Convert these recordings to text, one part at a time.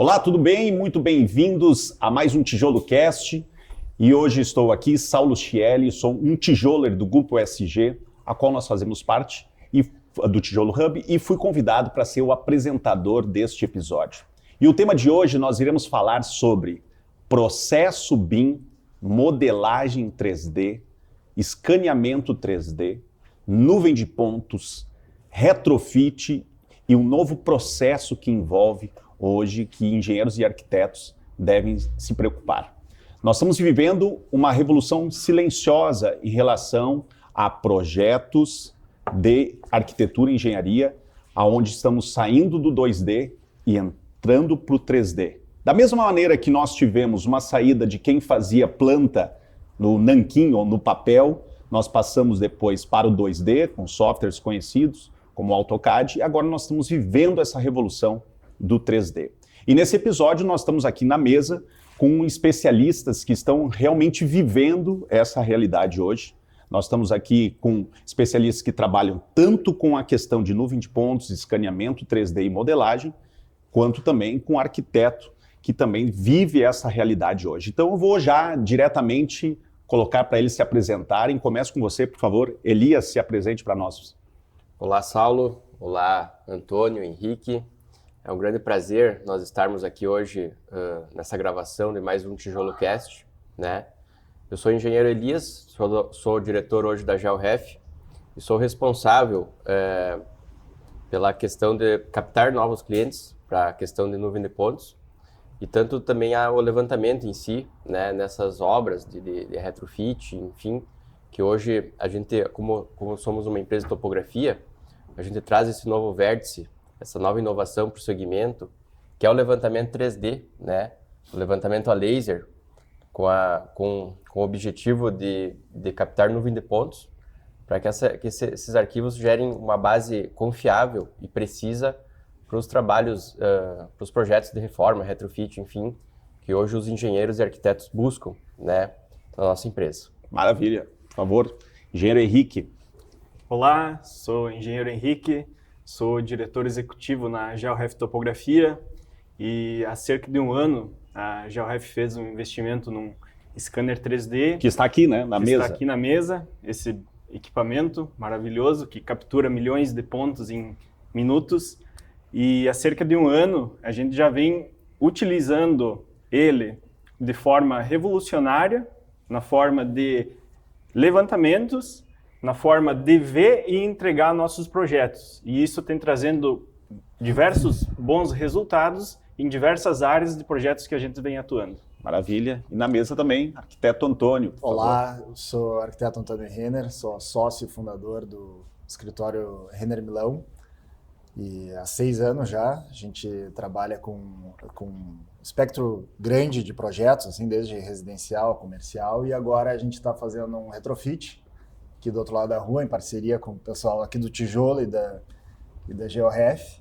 Olá, tudo bem? Muito bem-vindos a mais um Tijolo Cast. E hoje estou aqui, Saulo Chieli, sou um tijoler do Grupo SG, a qual nós fazemos parte do Tijolo Hub, e fui convidado para ser o apresentador deste episódio. E o tema de hoje nós iremos falar sobre processo BIM, modelagem 3D, escaneamento 3D, nuvem de pontos, retrofit e um novo processo que envolve hoje que engenheiros e arquitetos devem se preocupar. Nós estamos vivendo uma revolução silenciosa em relação a projetos de arquitetura e engenharia, onde estamos saindo do 2D e entrando para o 3D. Da mesma maneira que nós tivemos uma saída de quem fazia planta no nanquim ou no papel, nós passamos depois para o 2D, com softwares conhecidos como o AutoCAD, e agora nós estamos vivendo essa revolução do 3D. E nesse episódio nós estamos aqui na mesa com especialistas que estão realmente vivendo essa realidade hoje. Nós estamos aqui com especialistas que trabalham tanto com a questão de nuvem de pontos, escaneamento 3D e modelagem, quanto também com arquiteto que também vive essa realidade hoje. Então eu vou já diretamente colocar para eles se apresentarem. Começo com você, por favor. Elias, se apresente para nós. Olá, Saulo. Olá, Antônio, Henrique. É um grande prazer nós estarmos aqui hoje nessa gravação de mais um Tijolo Cast, né? Eu sou o engenheiro Elias, sou o diretor hoje da GeoRef e sou responsável pela questão de captar novos clientes para a questão de nuvem de pontos e tanto também o levantamento em si, né, nessas obras de retrofit, enfim, que hoje a gente, como somos uma empresa de topografia, a gente traz esse novo vértice, essa nova inovação para o segmento, que é o levantamento 3D, né? O levantamento a laser, com o objetivo de captar nuvem de pontos, para que esses arquivos gerem uma base confiável e precisa para os trabalhos, para os projetos de reforma, retrofit, enfim, que hoje os engenheiros e arquitetos buscam, né, na nossa empresa. Maravilha. Por favor, engenheiro Henrique. Olá, sou o engenheiro Henrique, sou diretor executivo na GeoRef Topografia e há cerca de um ano a GeoRef fez um investimento num scanner 3D. Que está aqui, né, na mesa. Está aqui na mesa, esse equipamento maravilhoso que captura milhões de pontos em minutos. E há cerca de um ano a gente já vem utilizando ele de forma revolucionária, na forma de levantamentos, na forma de ver e entregar nossos projetos. E isso tem trazendo diversos bons resultados em diversas áreas de projetos que a gente vem atuando. Maravilha. E na mesa também, arquiteto Antônio. Olá, eu sou o arquiteto Antônio Renner, sou sócio e fundador do escritório Renner Milão. E há 6 anos já a gente trabalha com um espectro grande de projetos, assim, desde residencial a comercial, e agora a gente está fazendo um retrofit aqui do outro lado da rua, em parceria com o pessoal aqui do Tijolo e da GeoRef.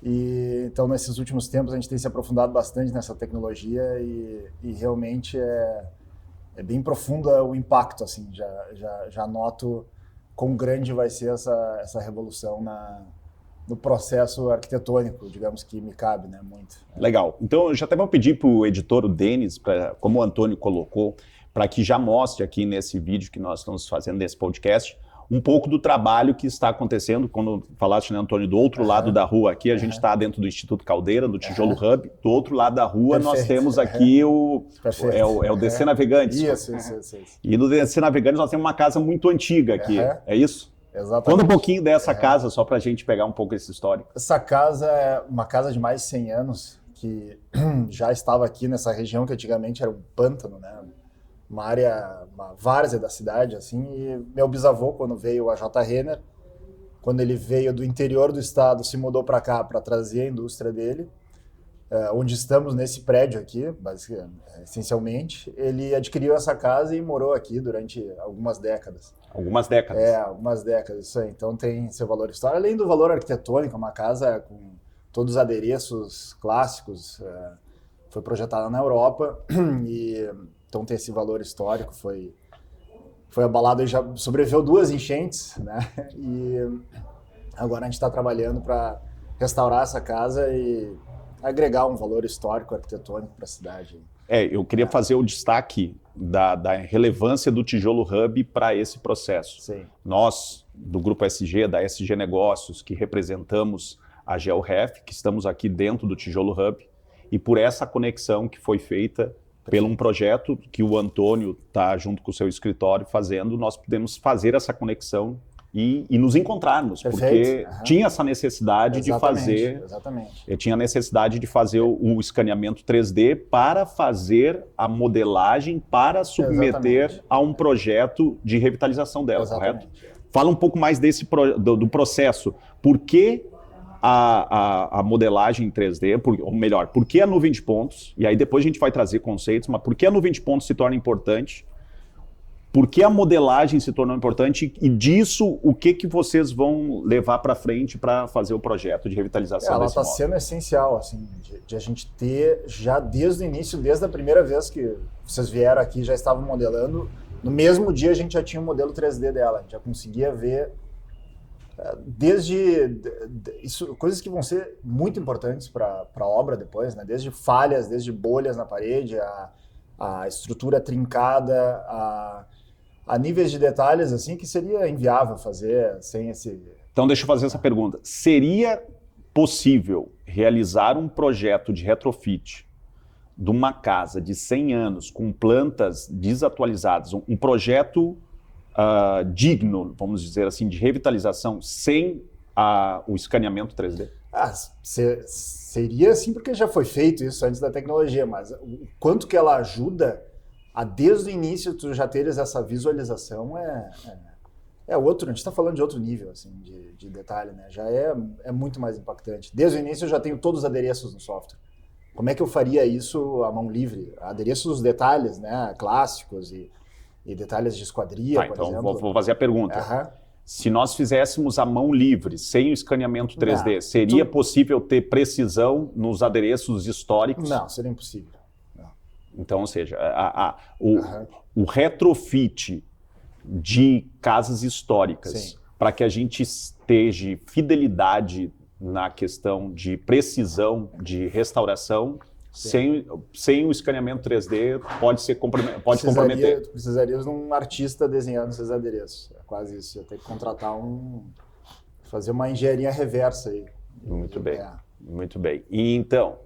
E então, nesses últimos tempos, a gente tem se aprofundado bastante nessa tecnologia e realmente é bem profundo o impacto, assim, já noto quão grande vai ser essa revolução no processo arquitetônico, digamos, que me cabe, né, muito. Legal. Então, eu já até vou pedir para o editor, o Denis, como o Antônio colocou, para que já mostre aqui nesse vídeo que nós estamos fazendo desse podcast, um pouco do trabalho que está acontecendo. Quando falaste, né, Antônio, do outro lado da rua aqui, a gente está dentro do Instituto Caldeira, do Tijolo Hub. Do outro lado da rua, perfeito, nós temos aqui o DC Navegantes. Isso. E no DC Navegantes nós temos uma casa muito antiga aqui, é isso? Exatamente. Conta um pouquinho dessa casa, só para a gente pegar um pouco esse histórico. Essa casa é uma casa de mais de 100 anos, que já estava aqui nessa região que antigamente era um pântano, né? Uma várzea da cidade, assim, e meu bisavô, quando veio o AJ Renner, quando ele veio do interior do estado, se mudou para cá para trazer a indústria dele, onde estamos nesse prédio aqui, basicamente, essencialmente, ele adquiriu essa casa e morou aqui durante algumas décadas. Algumas décadas? Algumas décadas, isso aí. Então tem seu valor histórico, além do valor arquitetônico, uma casa com todos os adereços clássicos, foi projetada na Europa e então tem esse valor histórico, foi abalado e já sobreviveu 2 enchentes, né? E agora a gente está trabalhando para restaurar essa casa e agregar um valor histórico, arquitetônico para a cidade. Eu queria fazer o destaque da relevância do Tijolo Hub para esse processo. Sim. Nós, do Grupo SG, da SG Negócios, que representamos a GeoRef, que estamos aqui dentro do Tijolo Hub, e por essa conexão que foi feita pelo um projeto que o Antônio está junto com o seu escritório fazendo, nós podemos fazer essa conexão e nos encontrarmos, Perfeito. porque tinha essa necessidade de fazer, Exatamente. tinha a necessidade de fazer o escaneamento 3D para fazer a modelagem para submeter Exatamente. a um projeto de revitalização dela, Exatamente. correto? Fala um pouco mais do processo. Por que a modelagem em 3D, ou melhor, por que a nuvem de pontos? E aí depois a gente vai trazer conceitos, mas por que a nuvem de pontos se torna importante? Por que a modelagem se tornou importante e disso o que vocês vão levar para frente para fazer o projeto de revitalização Ela desse está imóvel? sendo essencial, assim, de a gente ter já desde o início, desde a primeira vez que vocês vieram aqui, já estavam modelando. No mesmo dia a gente já tinha um modelo 3D dela, a gente já conseguia ver isso, coisas que vão ser muito importantes para a obra depois, né? Desde falhas, desde bolhas na parede, a estrutura trincada, a níveis de detalhes assim que seria inviável fazer sem esse... Então deixa eu fazer essa pergunta. Seria possível realizar um projeto de retrofit de uma casa de 100 anos com plantas desatualizadas, um projeto digno, vamos dizer assim, de revitalização sem o escaneamento 3D? Seria sim, porque já foi feito isso antes da tecnologia, mas o quanto que ela ajuda a desde o início tu já teres essa visualização é outro, a gente está falando de outro nível assim, de detalhe, né? Já é muito mais impactante. Desde o início eu já tenho todos os adereços no software. Como é que eu faria isso à mão livre? Adereços dos detalhes, né? Clássicos e detalhes de esquadria, por então exemplo. vou fazer a pergunta. Se nós fizéssemos a mão livre, sem o escaneamento 3D, seria possível ter precisão nos adereços históricos? Não, seria impossível. Então, ou seja, o retrofit de casas históricas, para que a gente esteja fidelidade na questão de precisão de restauração, sem o escaneamento 3D pode comprometer. Tu precisarias de um artista desenhando esses adereços. É quase isso. Ia ter que contratar fazer uma engenharia reversa aí. Muito bem, muito bem. E então,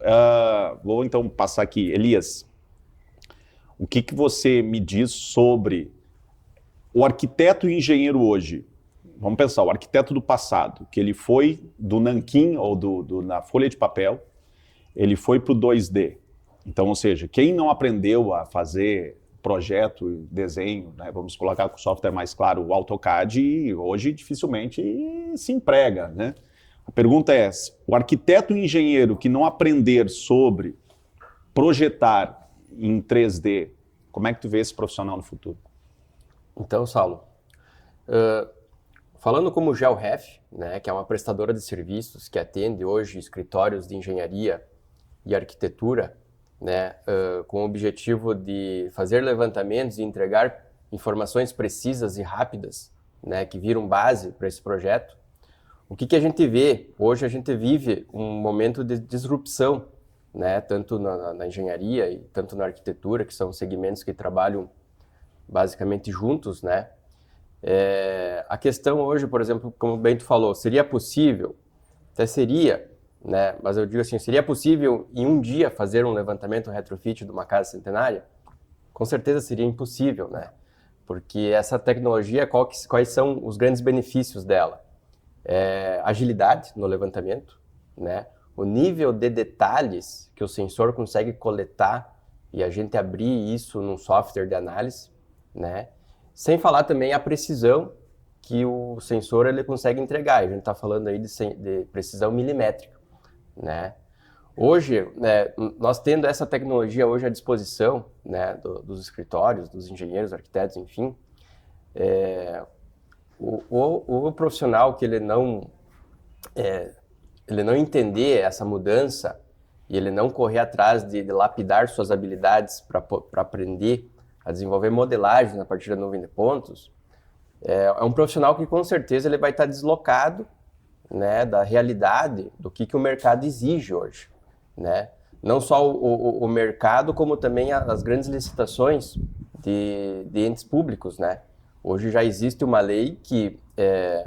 vou então passar aqui. Elias, o que você me diz sobre o arquiteto e engenheiro hoje? Vamos pensar, o arquiteto do passado, que ele foi do nanquim ou na folha de papel, ele foi para o 2D. Então, ou seja, quem não aprendeu a fazer projeto, desenho, né, vamos colocar com o software mais claro, o AutoCAD, hoje dificilmente se emprega, né? A pergunta é, o arquiteto e engenheiro que não aprender sobre projetar em 3D, como é que tu vê esse profissional no futuro? Então, Saulo, falando como GeoRef, né, que é uma prestadora de serviços que atende hoje escritórios de engenharia e arquitetura, né, com o objetivo de fazer levantamentos e entregar informações precisas e rápidas, né, que viram base para esse projeto, o que a gente vê? Hoje a gente vive um momento de disrupção, né, tanto na engenharia e tanto na arquitetura, que são segmentos que trabalham basicamente juntos, né? A questão hoje, por exemplo, como bem tu falou, seria possível? Até seria, né? Mas eu digo assim, seria possível em um dia fazer um levantamento retrofit de uma casa centenária? Com certeza seria impossível, né? Porque essa tecnologia, quais são os grandes benefícios dela? Agilidade no levantamento, né? O nível de detalhes que o sensor consegue coletar e a gente abrir isso num software de análise, né? Sem falar também a precisão que o sensor ele consegue entregar. A gente está falando aí de precisão milimétrica, né? Hoje, né, nós tendo essa tecnologia hoje à disposição, né, dos escritórios, dos engenheiros, arquitetos, enfim, o profissional que ele não entender essa mudança e ele não correr atrás de lapidar suas habilidades para aprender a desenvolver modelagens a partir da nuvem de pontos, é um profissional que com certeza ele vai estar deslocado, né, da realidade do que o mercado exige hoje. né? Não só o mercado, como também as grandes licitações de entes públicos, né? Hoje já existe uma lei que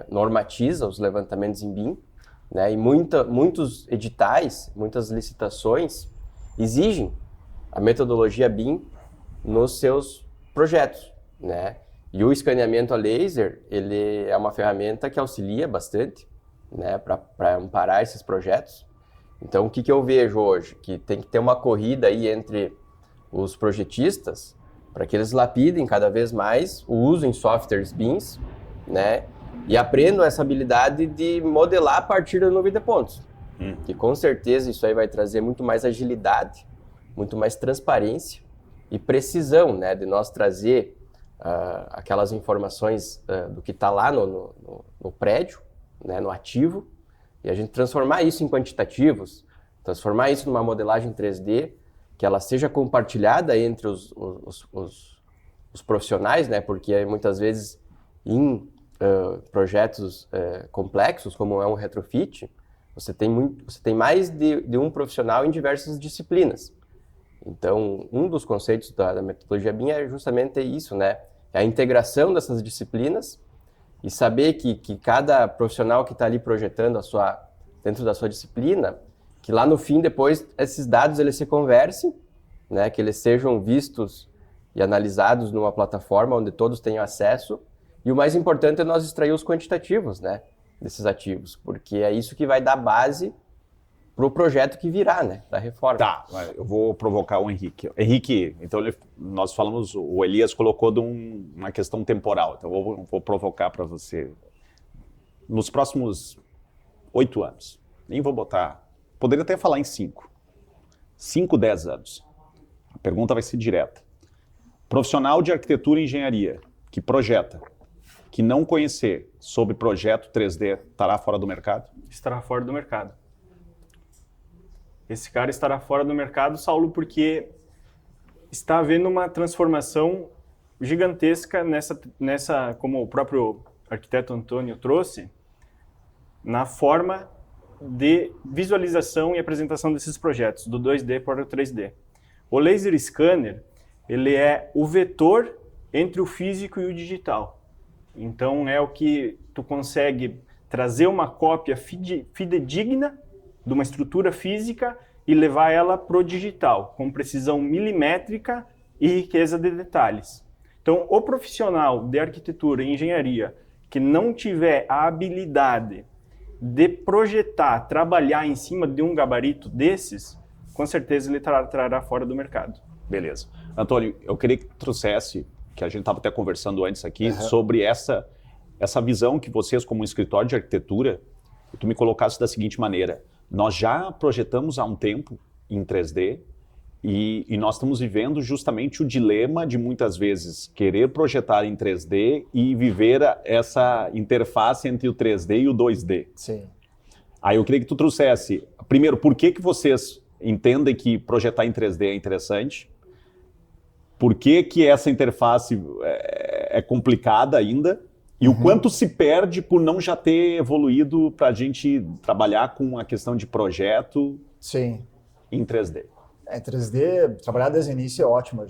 normatiza os levantamentos em BIM, né? E muitos editais, muitas licitações exigem a metodologia BIM nos seus projetos, né? E o escaneamento a laser, ele é uma ferramenta que auxilia bastante, né, para amparar esses projetos. Então, o que eu vejo hoje? Que tem que ter uma corrida aí entre os projetistas para que eles lapidem cada vez mais o uso em softwares BIMs, né, e aprendam essa habilidade de modelar a partir da nuvem de pontos. Que com certeza isso aí vai trazer muito mais agilidade, muito mais transparência e precisão, né, de nós trazer aquelas informações do que está lá no prédio, né, no ativo, e a gente transformar isso em quantitativos, transformar isso numa modelagem 3D, que ela seja compartilhada entre os profissionais, né, porque muitas vezes em projetos complexos, como é um retrofit, você tem mais de um profissional em diversas disciplinas. Então, um dos conceitos da metodologia BIM é justamente isso, né? É a integração dessas disciplinas e saber que cada profissional que está ali projetando dentro da sua disciplina, que lá no fim, depois, esses dados eles se conversem, né? Que eles sejam vistos e analisados numa plataforma onde todos tenham acesso. E o mais importante é nós extrair os quantitativos, né, desses ativos, porque é isso que vai dar base para o projeto que virá, né, da reforma. Tá, eu vou provocar o Henrique. Henrique, então nós falamos, o Elias colocou de uma questão temporal, então eu vou provocar para você. Nos próximos 8 anos, nem vou botar, poderia até falar em 5, 10 anos. A pergunta vai ser direta. Profissional de arquitetura e engenharia que projeta, que não conhecer sobre projeto 3D, estará fora do mercado? Estará fora do mercado. Esse cara estará fora do mercado, Saulo, porque está havendo uma transformação gigantesca nessa, como o próprio arquiteto Antônio trouxe, na forma de visualização e apresentação desses projetos, do 2D para o 3D. O laser scanner, ele é o vetor entre o físico e o digital. Então, é o que tu consegue trazer uma cópia fidedigna de uma estrutura física e levar ela para o digital, com precisão milimétrica e riqueza de detalhes. Então, o profissional de arquitetura e engenharia que não tiver a habilidade de projetar, trabalhar em cima de um gabarito desses, com certeza ele trará fora do mercado. Beleza. Antônio, eu queria que trouxesse, que a gente estava até conversando antes aqui, sobre essa visão que vocês, como um escritório de arquitetura, tu me colocasse da seguinte maneira: nós já projetamos há um tempo em 3D e nós estamos vivendo justamente o dilema de muitas vezes querer projetar em 3D e viver essa interface entre o 3D e o 2D. Sim. Aí eu queria que tu trouxesse, primeiro, por que vocês entendem que projetar em 3D é interessante? Por que essa interface é complicada ainda? E o quanto se perde por não já ter evoluído para a gente trabalhar com a questão de projeto em 3D? 3D, trabalhar desde o início é ótimo. A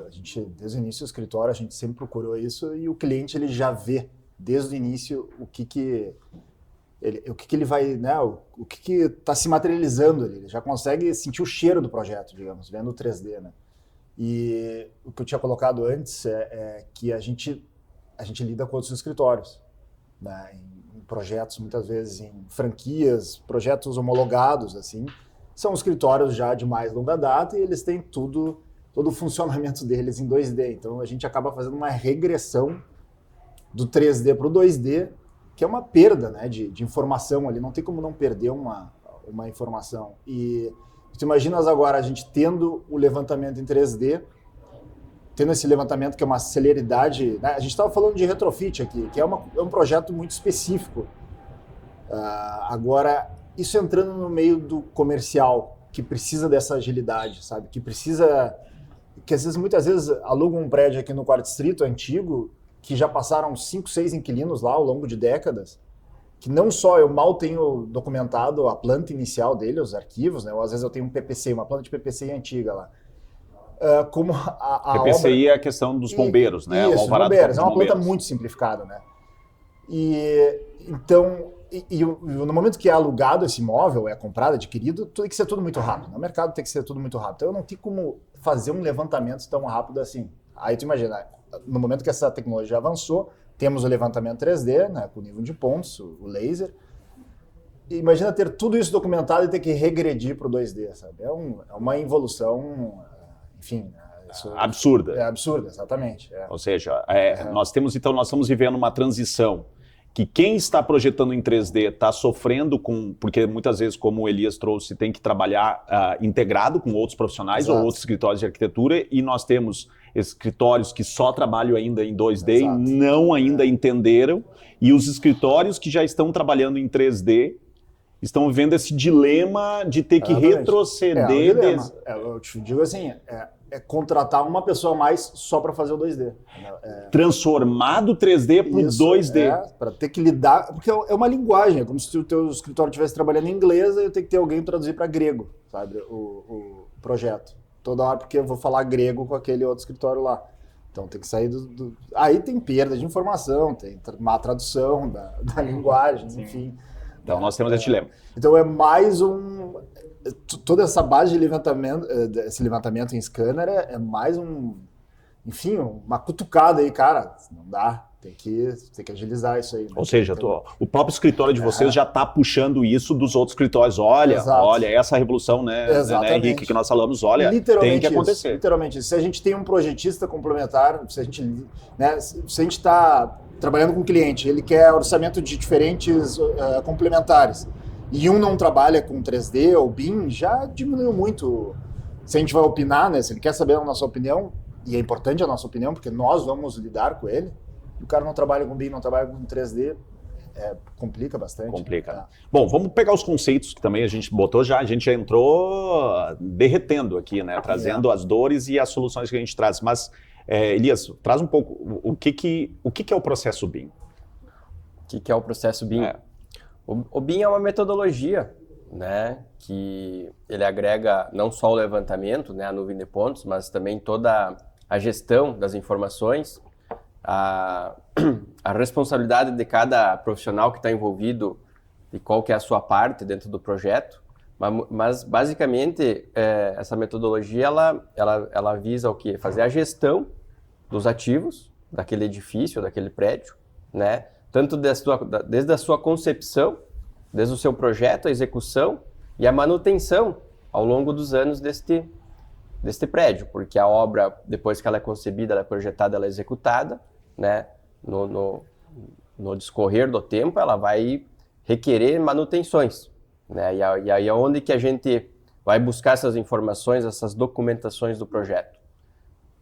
gente, desde o início do escritório, a gente sempre procurou isso e o cliente ele já vê desde o início o que ele vai, né, o que está se materializando ali. Ele já consegue sentir o cheiro do projeto, digamos, vendo o 3D, né? E o que eu tinha colocado antes é que a gente lida com outros escritórios, né, em projetos, muitas vezes em franquias, projetos homologados, assim, são escritórios já de mais longa data e eles têm todo o funcionamento deles em 2D. Então a gente acaba fazendo uma regressão do 3D para o 2D, que é uma perda, né, de informação ali, não tem como não perder uma informação. E tu imaginas agora a gente tendo o levantamento em 3D, tendo esse levantamento que é uma celeridade, né? A gente estava falando de retrofit aqui, que é um projeto muito específico. Agora, isso entrando no meio do comercial, que precisa dessa agilidade, sabe? Que muitas vezes alugam um prédio aqui no Quarto Distrito antigo, que já passaram 5, 6 inquilinos lá ao longo de décadas, que não só eu mal tenho documentado a planta inicial dele, os arquivos, né? Ou às vezes eu tenho um PPC, uma planta de PPCI antiga lá. Como a PPCI obra... é a questão dos bombeiros, né? Isso, O alvará bombeiros. É uma bombeiros. planta muito simplificada, né? E então, no momento que é alugado esse imóvel, é comprado, adquirido, tem que ser tudo muito rápido. No mercado tem que ser tudo muito rápido. Então eu não tenho como fazer um levantamento tão rápido assim. Aí tu imagina, no momento que essa tecnologia avançou, temos o levantamento 3D, né, com o nível de pontos, o laser. E imagina ter tudo isso documentado e ter que regredir para o 2D, sabe? É uma evolução, enfim... Absurda. É absurda, exatamente. Ou seja, nós estamos vivendo uma transição que quem está projetando em 3D está sofrendo porque muitas vezes, como o Elias trouxe, tem que trabalhar integrado com outros profissionais. Exato. Ou outros escritórios de arquitetura, e nós temos escritórios que só trabalham ainda em 2D. Exato. E não ainda entenderam, e os escritórios que já estão trabalhando em 3D estão vivendo esse dilema de ter que retroceder. Eu te digo assim, é contratar uma pessoa a mais só para fazer o 2D. Transformar do 3D para o 2D. Para ter que lidar, porque é uma linguagem, é como se o teu escritório estivesse trabalhando em inglês e eu tenho que ter alguém traduzir para grego, sabe, o projeto. Toda hora, porque eu vou falar grego com aquele outro escritório lá. Então tem que sair Aí tem perda de informação, tem má tradução da linguagem, enfim. Então nós temos esse dilema. Então é mais toda essa base de levantamento, esse levantamento em scanner é mais enfim, uma cutucada aí, cara, não dá, tem que agilizar isso aí. Né? Ou seja, o próprio escritório de vocês já está puxando isso dos outros escritórios. Olha, essa revolução, né, Henrique, que nós falamos, olha, tem que acontecer. Literalmente isso. Se a gente tem um projetista complementar, se a gente está trabalhando com um cliente, ele quer orçamento de diferentes complementares, e um não trabalha com 3D ou BIM, já diminuiu muito. Se a gente vai opinar, né? Se ele quer saber a nossa opinião, e é importante a nossa opinião, porque nós vamos lidar com ele, e o cara não trabalha com BIM, não trabalha com 3D, complica bastante. Complica. Né? Bom, vamos pegar os conceitos que também a gente botou já, a gente já entrou derretendo aqui, né? Trazendo as dores e as soluções que a gente traz. Mas, Elias, traz um pouco, o que é o processo BIM? O que é o processo BIM? O BIM é uma metodologia, né, que ele agrega não só o levantamento, né, a nuvem de pontos, mas também toda a gestão das informações, a responsabilidade de cada profissional que está envolvido e qual que é a sua parte dentro do projeto. Mas basicamente, essa metodologia ela visa o quê? Fazer a dos ativos daquele edifício, daquele prédio, né? Tanto desde a sua concepção, desde o seu projeto, a execução e a manutenção ao longo dos anos deste prédio, porque a obra, depois que ela é concebida, ela é projetada, ela é executada, né? No discorrer do tempo, ela vai requerer manutenções, né? E aí é onde que a gente vai buscar essas informações, essas documentações do projeto.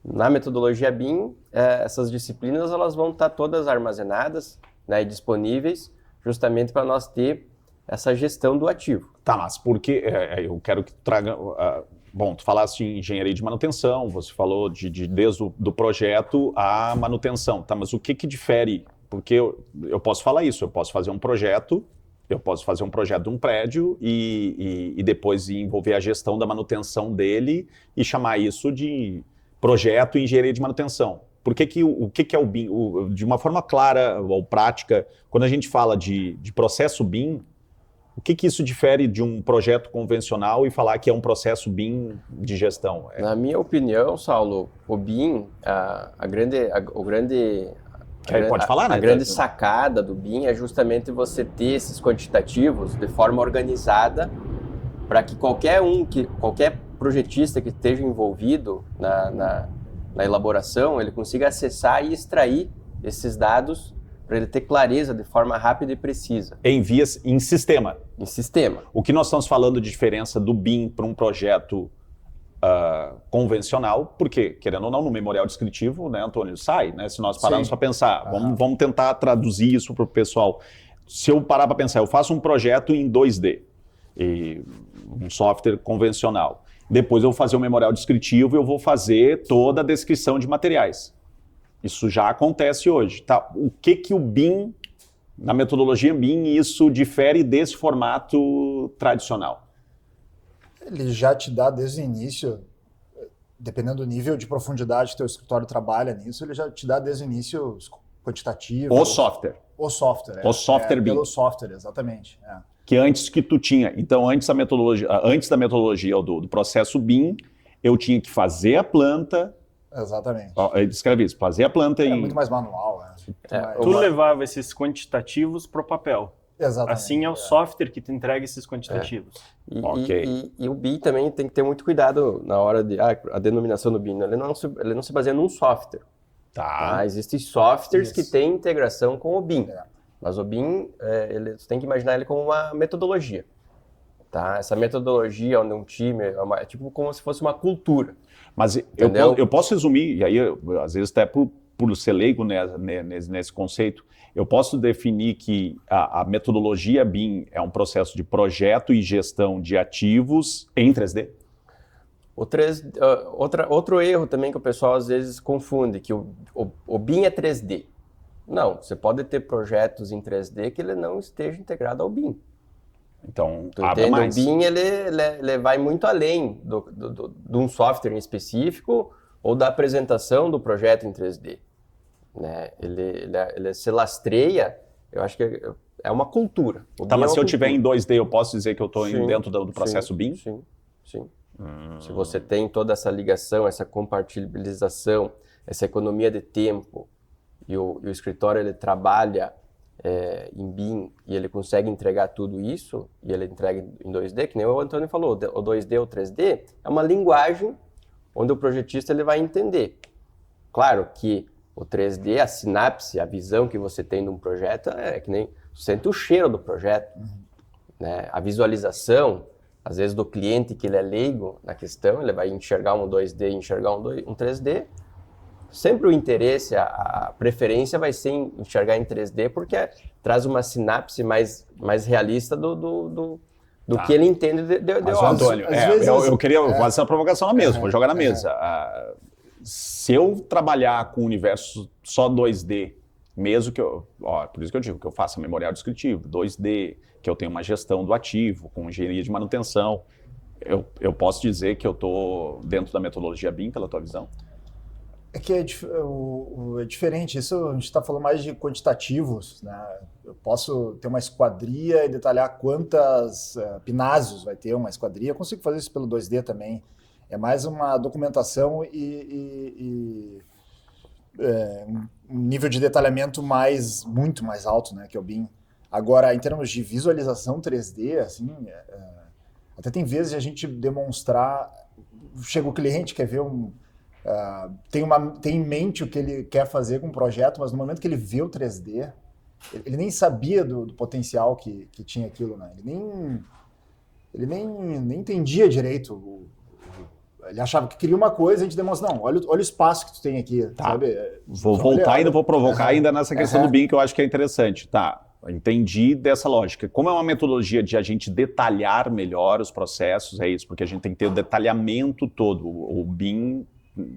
Na metodologia BIM, essas disciplinas elas vão estar todas armazenadas, né, e disponíveis justamente para nós ter essa gestão do ativo. Tá, mas porque eu quero que tu traga... bom, tu falaste em engenharia de manutenção, você falou desde o projeto à manutenção, tá, mas o que difere? Porque eu posso falar isso, eu posso fazer um projeto de um prédio e depois envolver a gestão da manutenção dele e chamar isso de projeto e engenharia de manutenção. O que é o BIM? De uma forma clara ou prática, quando a gente fala de processo BIM, o que isso difere de um projeto convencional e falar que é um processo BIM de gestão? Na minha opinião, Saulo, o BIM, a grande sacada do BIM é justamente você ter esses quantitativos de forma organizada para que qualquer projetista que esteja envolvido na elaboração, ele consiga acessar e extrair esses dados para ele ter clareza de forma rápida e precisa. Em sistema. Em sistema. O que nós estamos falando de diferença do BIM para um projeto convencional, porque, querendo ou não, no memorial descritivo, né, Antônio, sai, né? Se nós pararmos para pensar, vamos tentar traduzir isso para o pessoal. Se eu parar para pensar, eu faço um projeto em 2D, um software convencional. Depois eu vou fazer um memorial descritivo e eu vou fazer toda a descrição de materiais. Isso já acontece hoje. Tá? O que o BIM Na metodologia BIM, isso difere desse formato tradicional? Ele já te dá desde o início, dependendo do nível de profundidade que teu escritório trabalha nisso, ele já te dá desde o início os quantitativos. O software. O software. O software BIM. Pelo software, exatamente. Que antes que tu tinha. Então, antes da metodologia ou do processo BIM, eu tinha que fazer a planta. Exatamente. Escreve isso, fazer a planta em. Muito mais manual. Tu levava esses quantitativos para o papel. Exatamente. Assim é o software que te entrega esses quantitativos. E o BIM também tem que ter muito cuidado na hora de... a denominação do BIM, ele não se baseia num software. Tá. Existem softwares Isso. que têm integração com o BIM. Mas o BIM, você tem que imaginar ele como uma metodologia. Tá? Essa metodologia onde um time é tipo como se fosse uma cultura. Mas eu posso resumir, e aí, às vezes, até por ser leigo nesse conceito, eu posso definir que a metodologia BIM é um processo de projeto e gestão de ativos em 3D? Outro erro também que o pessoal às vezes confunde, que o BIM é 3D. Não, você pode ter projetos em 3D que ele não esteja integrado ao BIM. Então, Tu abra entende? mais. O BIM ele vai muito além de um software em específico ou da apresentação do projeto em 3D. Né? Ele se lastreia, eu acho que é uma cultura. Tá, mas se eu tiver em 2D, eu posso dizer que eu estou dentro do processo BIM? Sim. Se você tem toda essa ligação, essa compartilhabilização, essa economia de tempo, e o escritório ele trabalha em BIM e ele consegue entregar tudo isso, e ele entrega em 2D, que nem o Antônio falou, o 2D ou 3D é uma linguagem onde o projetista ele vai entender. Claro que o 3D, a sinapse, a visão que você tem de um projeto é que nem você sente o cheiro do projeto. Né? A visualização, às vezes do cliente que ele é leigo na questão, ele vai enxergar um 2D, enxergar um 3D. Sempre o interesse, a preferência vai ser em enxergar em 3D, porque traz uma sinapse mais realista do que ele entende de Mas, obra. Antônio, eu queria fazer essa provocação na mesa, vou jogar na mesa. Se eu trabalhar com o universo só 2D, mesmo que por isso que eu digo que eu faço memorial descritivo, 2D, que eu tenho uma gestão do ativo, com engenharia de manutenção, eu posso dizer que eu estou dentro da metodologia BIM, pela tua visão? É que é diferente, isso a gente está falando mais de quantitativos, né? Eu posso ter uma esquadria e detalhar quantas pinásios vai ter uma esquadria, eu consigo fazer isso pelo 2D também. É mais uma documentação e um nível de detalhamento muito mais alto, né, que é o BIM. Agora, em termos de visualização 3D, assim, até tem vezes de a gente demonstrar, chega o cliente, quer ver tem em mente o que ele quer fazer com o projeto, mas no momento que ele vê o 3D, ele nem sabia do potencial que tinha aquilo, né? Ele nem entendia direito. Ele achava que queria uma coisa, a gente demonstra, não, olha o espaço que tu tem aqui, sabe? Vou voltar ainda, vou provocar ainda nessa questão do BIM, que eu acho que é interessante. Tá, entendi dessa lógica. Como é uma metodologia de a gente detalhar melhor os processos, é isso, porque a gente tem que ter o detalhamento todo. O BIM,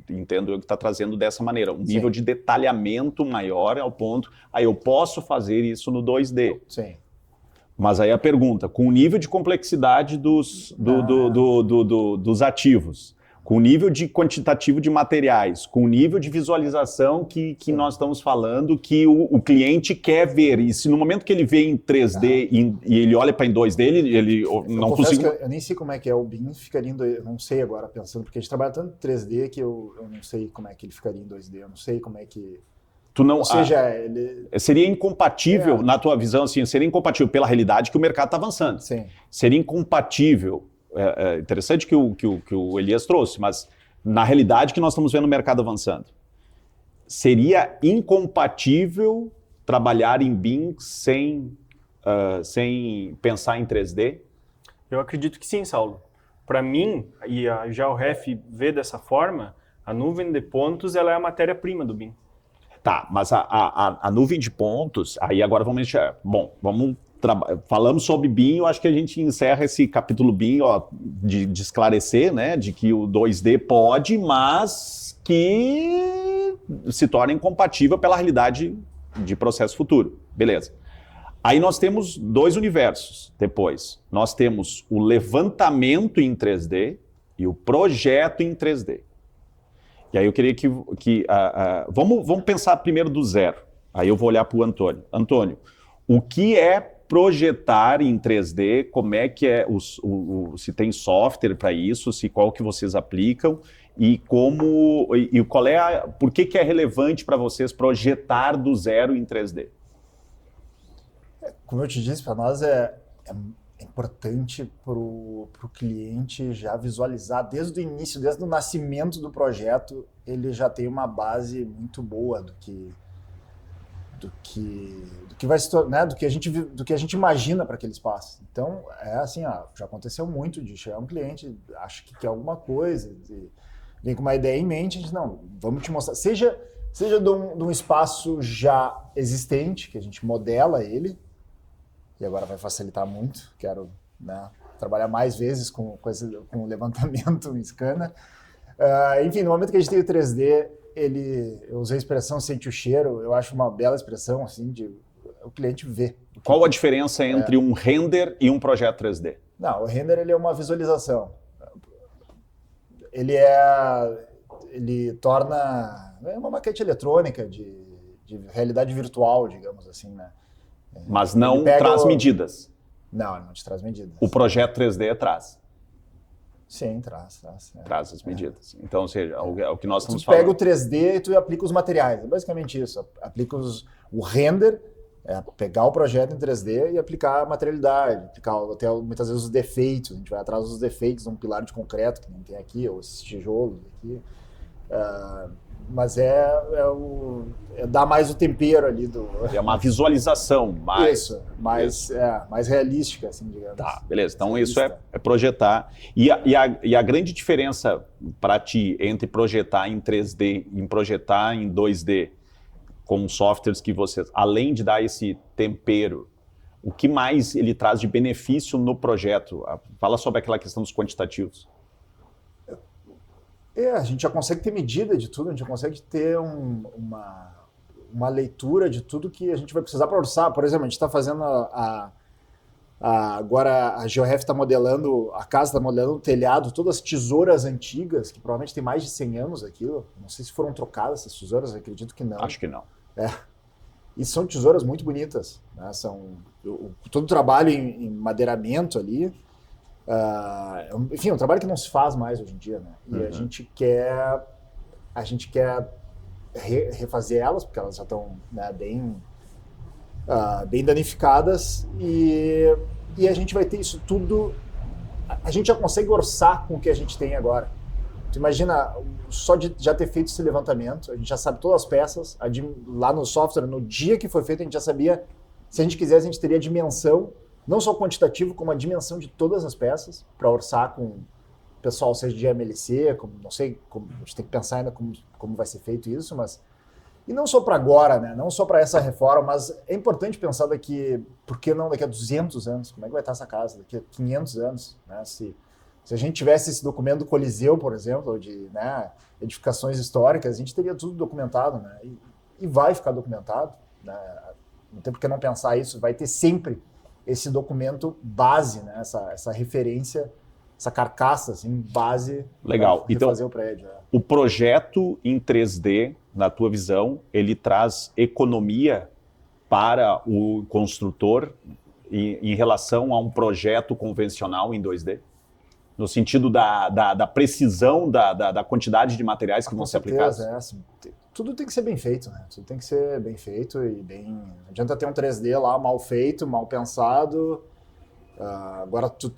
entendo eu que está trazendo dessa maneira, um nível de detalhamento maior ao ponto, eu posso fazer isso no 2D. Sim. Mas aí a pergunta, com o nível de complexidade dos ativos, com o nível de quantitativo de materiais, com o nível de visualização que nós estamos falando, que o cliente quer ver. E se no momento que ele vê em 3D e ele olha para em 2D, ele não consegue... Eu nem sei como é que é o BIM, ficaria em 2D, eu não sei agora pensando, porque a gente trabalha tanto em 3D que eu não sei como é que ele ficaria em 2D, eu não sei como é que... Ou seja, seria incompatível, na tua visão, assim, seria incompatível pela realidade que o mercado está avançando. Sim. Seria incompatível. É interessante que o Elias trouxe, mas na realidade que nós estamos vendo o mercado avançando, seria incompatível trabalhar em BIM sem pensar em 3D? Eu acredito que sim, Saulo. Para mim, e já o REF vê dessa forma, a nuvem de pontos ela é a matéria-prima do BIM. Tá, mas a nuvem de pontos, aí agora vamos mexer. Bom, falamos sobre BIM, eu acho que a gente encerra esse capítulo BIM, de esclarecer, né, de que o 2D pode, mas que se torna incompatível pela realidade de processo futuro. Beleza. Aí nós temos dois universos depois. Nós temos o levantamento em 3D e o projeto em 3D. E aí eu queria vamos pensar primeiro do zero. Aí eu vou olhar para o Antônio. Antônio, o que é projetar em 3D? Como é que é, se tem software para isso, qual que vocês aplicam e por que é relevante para vocês projetar do zero em 3D? Como eu te disse, para nós é importante para o cliente já visualizar desde o início, desde o nascimento do projeto, ele já tem uma base muito boa do que vai se tornar, né, do que a gente imagina para aquele espaço. Então, é assim, já aconteceu muito de chegar um cliente, acha que quer alguma coisa, vem com uma ideia em mente, a gente, não, vamos te mostrar, seja de um espaço já existente, que a gente modela ele, e agora vai facilitar muito, quero, né, trabalhar mais vezes com com levantamento em scanner. Enfim, no momento que a gente tem o 3D, eu usei a expressão sente o cheiro, eu acho uma bela expressão, assim, o cliente vê. Qual a diferença entre um render e um projeto 3D? Não, o render ele é uma visualização. Ele torna uma maquete eletrônica de realidade virtual, digamos assim, né? Mas não traz medidas. Não, ele não te traz medidas. O projeto 3D traz. Sim, traz. Traz as medidas. Então, ou seja, o que nós estamos tu falando... pega o 3D e tu aplica os materiais. É basicamente isso. Aplica o render, pegar o projeto em 3D e aplicar a materialidade, aplicar até muitas vezes os defeitos. A gente vai atrás dos defeitos de um pilar de concreto que nem tem aqui, ou esses tijolos aqui. Mas dá mais o tempero ali do... É uma visualização mais... Isso, mais realística, assim, digamos. Tá, beleza. Então isso é projetar. E a grande diferença para ti entre projetar em 3D e projetar em 2D com softwares que vocês, além de dar esse tempero, o que mais ele traz de benefício no projeto? Fala sobre aquela questão dos quantitativos. A gente já consegue ter medida de tudo, a gente já consegue ter uma leitura de tudo que a gente vai precisar para orçar. Por exemplo, a gente está fazendo agora a GeoRef está modelando, a casa está modelando o telhado, todas as tesouras antigas, que provavelmente tem mais de 100 anos aquilo. Não sei se foram trocadas essas tesouras, acredito que não. Acho que não. E são tesouras muito bonitas, né? Todo o trabalho em madeiramento ali. Enfim, é um trabalho que não se faz mais hoje em dia, né? E a gente quer refazer elas, porque elas já estão, né, bem danificadas, e a gente vai ter isso tudo, a gente já consegue orçar com o que a gente tem agora. Tu imagina, só de já ter feito esse levantamento, a gente já sabe todas as peças, lá no software, no dia que foi feito, a gente já sabia, se a gente quisesse, a gente teria a dimensão, não só quantitativo, como a dimensão de todas as peças, para orçar com o pessoal, seja de MLC, não sei, a gente tem que pensar ainda como vai ser feito isso, mas... E não só para agora, né? Não só para essa reforma, mas é importante pensar por que não daqui a 200 anos? Como é que vai estar essa casa daqui a 500 anos? Né? Se a gente tivesse esse documento do Coliseu, por exemplo, de, né, edificações históricas, a gente teria tudo documentado, né? E vai ficar documentado, né? Não tem por que não pensar isso, vai ter sempre esse documento base, né? Essa referência, essa carcaça, assim, base. Legal. Para então, fazer o prédio. O projeto em 3D, na tua visão, ele traz economia para o construtor em relação a um projeto convencional em 2D? No sentido da precisão da quantidade de materiais que vão ser aplicados? Assim, tudo tem que ser bem feito, né? Tudo tem que ser bem feito e bem... Não adianta ter um 3D lá mal feito, mal pensado. Agora, tu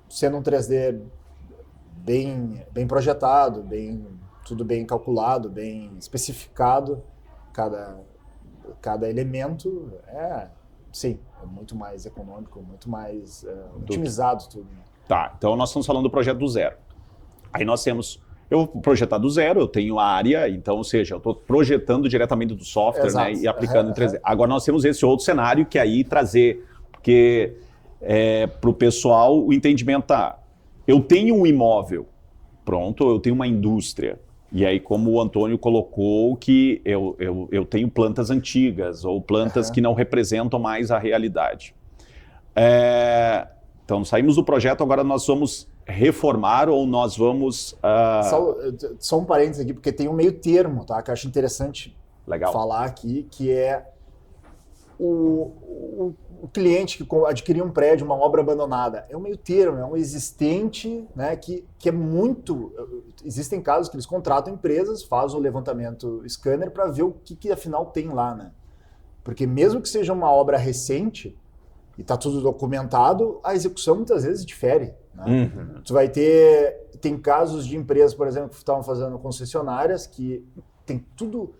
sendo um 3D bem projetado, tudo bem calculado, bem especificado, cada elemento, sim, é muito mais econômico, muito mais otimizado tudo. Né? Tá, então nós estamos falando do projeto do zero. Aí nós temos, eu vou projetar do zero, eu tenho a área, então, ou seja, eu estou projetando diretamente do software, né, e aplicando em 3D. Agora nós temos esse outro cenário que aí trazer, porque para o pessoal o entendimento eu tenho um imóvel, pronto, eu tenho uma indústria, E aí, como o Antônio colocou, que eu tenho plantas antigas ou plantas que não representam mais a realidade. Então, saímos do projeto, agora nós vamos reformar ou nós vamos... Só um parênteses aqui, porque tem um meio termo, tá? Que eu acho interessante falar aqui, que é o cliente que adquiriu um prédio, uma obra abandonada. É um meio termo, é um existente, né, que é muito... Existem casos que eles contratam empresas, fazem o levantamento scanner para ver o que afinal tem lá, né? Porque mesmo que seja uma obra recente e está tudo documentado, a execução muitas vezes difere, né? Tu vai tem casos de empresas, por exemplo, que estavam fazendo concessionárias que tem tudo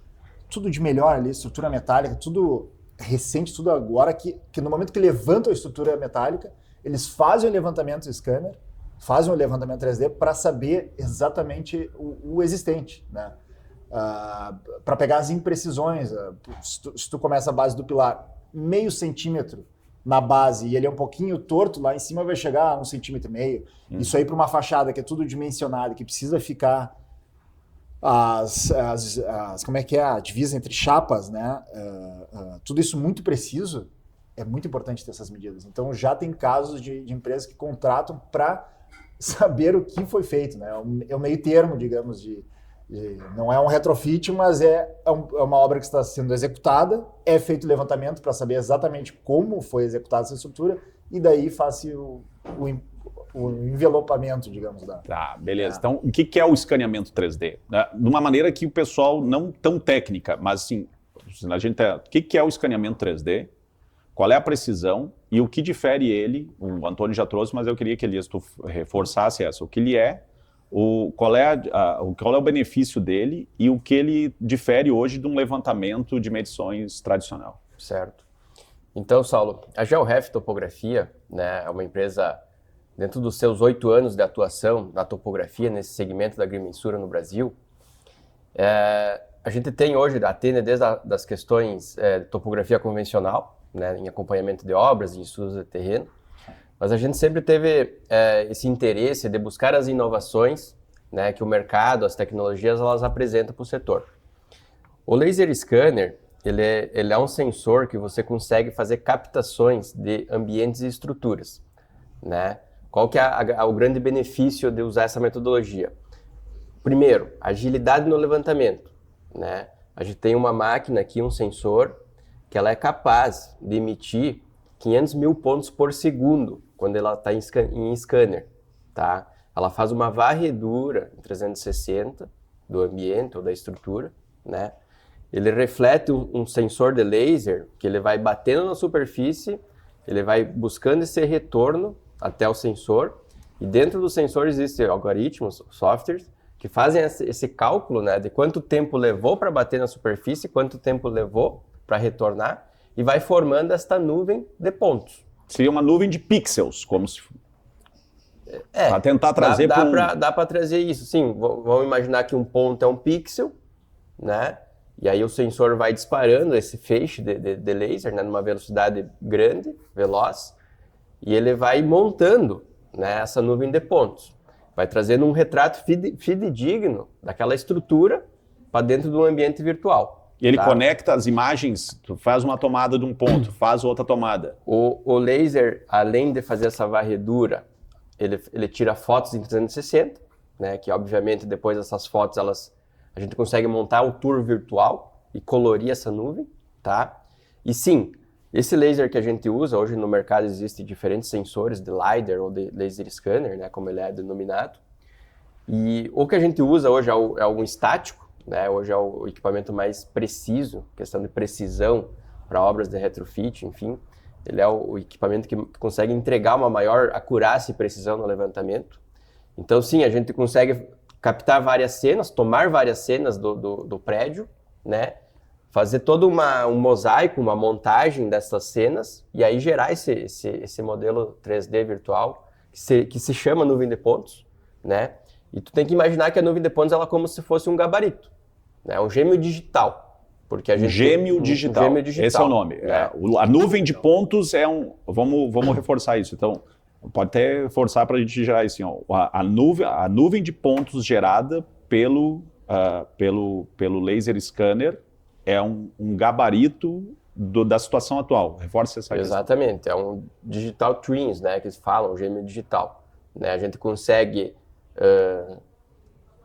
de melhor ali, estrutura metálica, tudo recente, tudo agora, que no momento que levantam a estrutura metálica, eles fazem o levantamento scanner, fazem o levantamento 3D para saber exatamente o existente, né? Para pegar as imprecisões. Se tu começa a base do pilar meio centímetro na base e ele é um pouquinho torto, lá em cima vai chegar a 1,5 centímetro. Isso aí para uma fachada que é tudo dimensionado, que precisa ficar como é que é a divisa entre chapas, né? Tudo isso muito preciso, é muito importante ter essas medidas. Então já tem casos de empresas que contratam para saber o que foi feito, né? É um meio termo, digamos, não é um retrofit, mas é uma obra que está sendo executada, é feito o levantamento para saber exatamente como foi executada essa estrutura e daí faz o envelopamento, digamos. Tá, beleza. Então, o que é o escaneamento 3D? De uma maneira que o pessoal não tão técnica, mas assim, o que é o escaneamento 3D? Qual é a precisão e o que difere ele? O Antônio já trouxe, mas eu queria que Elias tu reforçasse essa. O que ele é, qual é o benefício dele e o que ele difere hoje de um levantamento de medições tradicional. Certo. Então, Saulo, a GeoRef Topografia, né, é uma empresa dentro dos seus 8 anos de atuação na topografia, nesse segmento da agrimensura no Brasil. A gente tem hoje, atende desde das questões de topografia convencional, né, em acompanhamento de obras, em estudos de terreno, mas a gente sempre teve esse interesse de buscar as inovações, né, que o mercado, as tecnologias, elas apresentam para o setor. O laser scanner, ele é um sensor que você consegue fazer captações de ambientes e estruturas, né? Qual que é o grande benefício de usar essa metodologia? Primeiro, agilidade no levantamento, né? A gente tem uma máquina aqui, um sensor, que ela é capaz de emitir 500 mil pontos por segundo quando ela está em scanner, tá? Ela faz uma varredura em 360 do ambiente ou da estrutura, né? Ele reflete um sensor de laser que ele vai batendo na superfície, ele vai buscando esse retorno até o sensor, e dentro do sensor existem algoritmos, softwares, que fazem esse cálculo, né, de quanto tempo levou para bater na superfície, quanto tempo levou para retornar, e vai formando esta nuvem de pontos. Seria uma nuvem de pixels, como se... para tentar trazer... Dá para trazer isso, sim. Vamos imaginar que um ponto é um pixel, né, e aí o sensor vai disparando esse feixe de laser, né, numa velocidade grande, veloz, e ele vai montando, né, essa nuvem de pontos. Vai trazendo um retrato fidedigno daquela estrutura para dentro de um ambiente virtual. E ele conecta as imagens, tu faz uma tomada de um ponto, faz outra tomada. O laser, além de fazer essa varredura, ele tira fotos em 360, né, que obviamente depois dessas fotos a gente consegue montar o tour virtual e colorir essa nuvem, tá? E sim, esse laser que a gente usa, hoje no mercado existem diferentes sensores de LiDAR ou de laser scanner, né, como ele é denominado. E o que a gente usa hoje é um estático, né, hoje é o equipamento mais preciso, questão de precisão para obras de retrofit, enfim. Ele é o equipamento que consegue entregar uma maior acurácia e precisão no levantamento. Então sim, a gente consegue captar várias cenas, tomar várias cenas do prédio, né, fazer todo um mosaico, uma montagem dessas cenas e aí gerar esse modelo 3D virtual que se chama nuvem de pontos, né? E tu tem que imaginar que a nuvem de pontos ela é como se fosse um gabarito, né? Um gêmeo digital. Porque a gente gêmeo digital. Esse é o nome. Né? A nuvem de pontos é um... Vamos reforçar isso. Então, pode até forçar para a gente gerar isso. Assim, ó. A nuvem de pontos gerada pelo pelo laser scanner é um gabarito da situação atual. Reforça essa questão. Exatamente, é um digital twins, né, que eles falam, gêmeo digital. Né? A gente consegue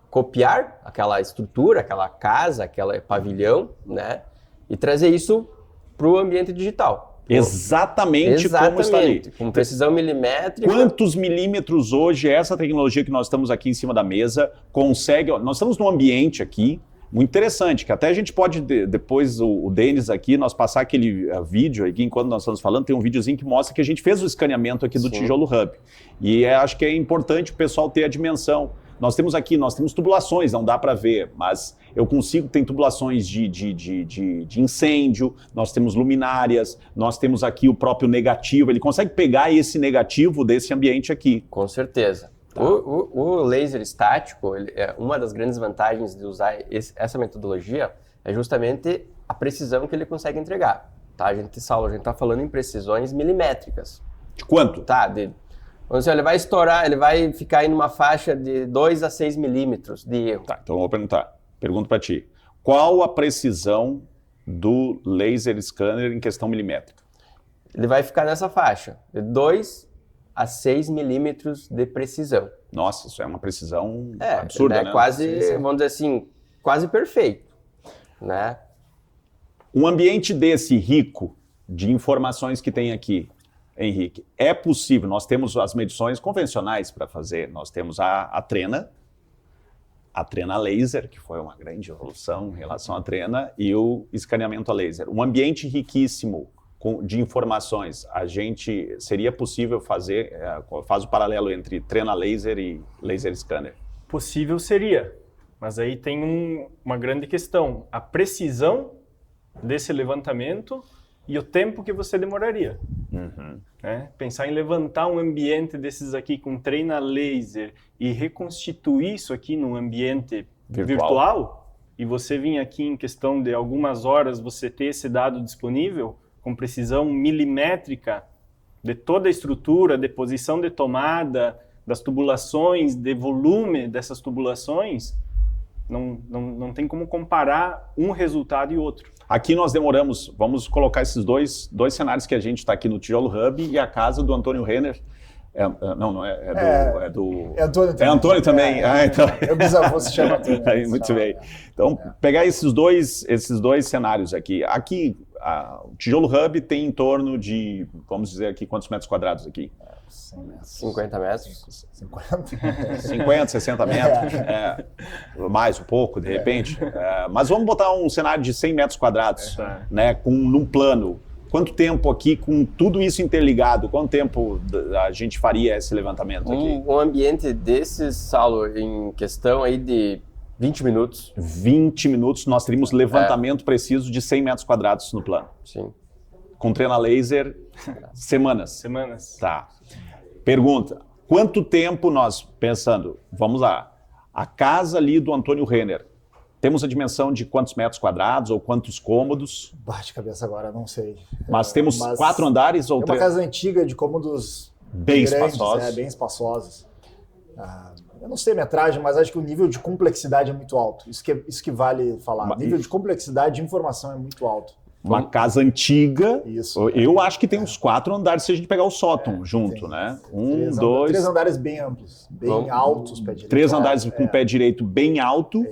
copiar aquela estrutura, aquela casa, aquele pavilhão, né, e trazer isso para o ambiente digital. Exatamente como está ali. Com precisão milimétrica. Quantos milímetros hoje essa tecnologia que nós estamos aqui em cima da mesa consegue... Nós estamos num ambiente aqui muito interessante, que até a gente pode, depois o Denis aqui, nós passar aquele vídeo aqui, enquanto nós estamos falando, tem um videozinho que mostra que a gente fez o escaneamento aqui do Sim. Tijolo Hub. E acho que é importante o pessoal ter a dimensão. Nós temos tubulações, não dá para ver, mas eu consigo, tem tubulações de incêndio, nós temos luminárias, nós temos aqui o próprio negativo, ele consegue pegar esse negativo desse ambiente aqui. Com certeza. Tá. O laser estático, uma das grandes vantagens de usar essa metodologia é justamente a precisão que ele consegue entregar. Tá? A gente está falando em precisões milimétricas. De quanto? Tá, vamos dizer, ele vai estourar, ele vai ficar aí numa faixa de 2 a 6 milímetros de erro. Tá, então eu vou perguntar. Pergunto para ti. Qual a precisão do laser scanner em questão milimétrica? Ele vai ficar nessa faixa, de 2 a 6 milímetros de precisão. Nossa, isso é uma precisão absurda, né? Quase, vamos dizer assim, quase perfeito, né? Um ambiente desse rico de informações que tem aqui, Henrique, é possível, nós temos as medições convencionais para fazer, nós temos a Trena laser, que foi uma grande evolução em relação à Trena, e o escaneamento a laser. Um ambiente riquíssimo de informações, seria possível fazer, faz o paralelo entre Trena laser e laser scanner? Possível seria, mas aí tem uma grande questão, a precisão desse levantamento e o tempo que você demoraria. Uhum. Né? Pensar em levantar um ambiente desses aqui com Trena laser e reconstituir isso aqui num ambiente virtual e você vir aqui em questão de algumas horas você ter esse dado disponível com precisão milimétrica de toda a estrutura, de posição de tomada, das tubulações, de volume dessas tubulações, não tem como comparar um resultado e outro. Aqui nós demoramos, vamos colocar esses dois cenários que a gente está aqui no Tijolo Hub e a casa do Antônio Renner. É Antônio também. É Antônio também. Então... Meu bisavô se chama Antônio. Aí, muito bem. Então, pegar esses dois cenários aqui. Aqui, o Tijolo Hub tem em torno de, vamos dizer aqui, quantos metros quadrados aqui? 100 metros. 50 metros. 50, 60 metros. Mais um pouco, de repente. Mas vamos botar um cenário de 100 metros quadrados, né, num plano. Quanto tempo aqui, com tudo isso interligado, quanto tempo a gente faria esse levantamento aqui? Um ambiente desses, Saulo, em questão aí de 20 minutos. 20 minutos nós teríamos levantamento preciso de 100 metros quadrados no plano. Sim. Com Trena laser, semanas. Semanas. Tá. Pergunta, quanto tempo nós, pensando, vamos lá, a casa ali do Antônio Renner, temos a dimensão de quantos metros quadrados ou quantos cômodos? Bate cabeça agora, não sei. Mas temos 4 andares ou 3? É uma casa antiga de cômodos bem grandes, espaçosos. Bem espaçosos. Eu não sei a metragem, mas acho que o nível de complexidade é muito alto. Isso que vale falar. O nível de complexidade de informação é muito alto. Uma casa antiga, Isso. Eu acho que tem uns 4 andares se a gente pegar o sótão junto, né? 3 andares bem amplos, bem altos, pé direito. 3 andares com pé direito bem alto,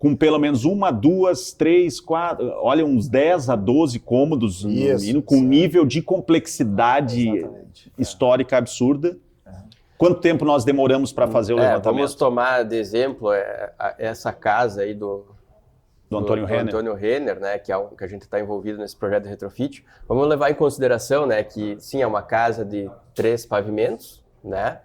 com pelo menos 1, 2, 3, 4, olha, uns 10 a 12 cômodos, com nível de complexidade histórica absurda. Quanto tempo nós demoramos para fazer o levantamento? Vamos tomar de exemplo essa casa aí do Antônio Renner. Antônio Renner, né, que a gente está envolvido nesse projeto de retrofit. Vamos levar em consideração, né, que sim, é uma casa de 3 pavimentos, né,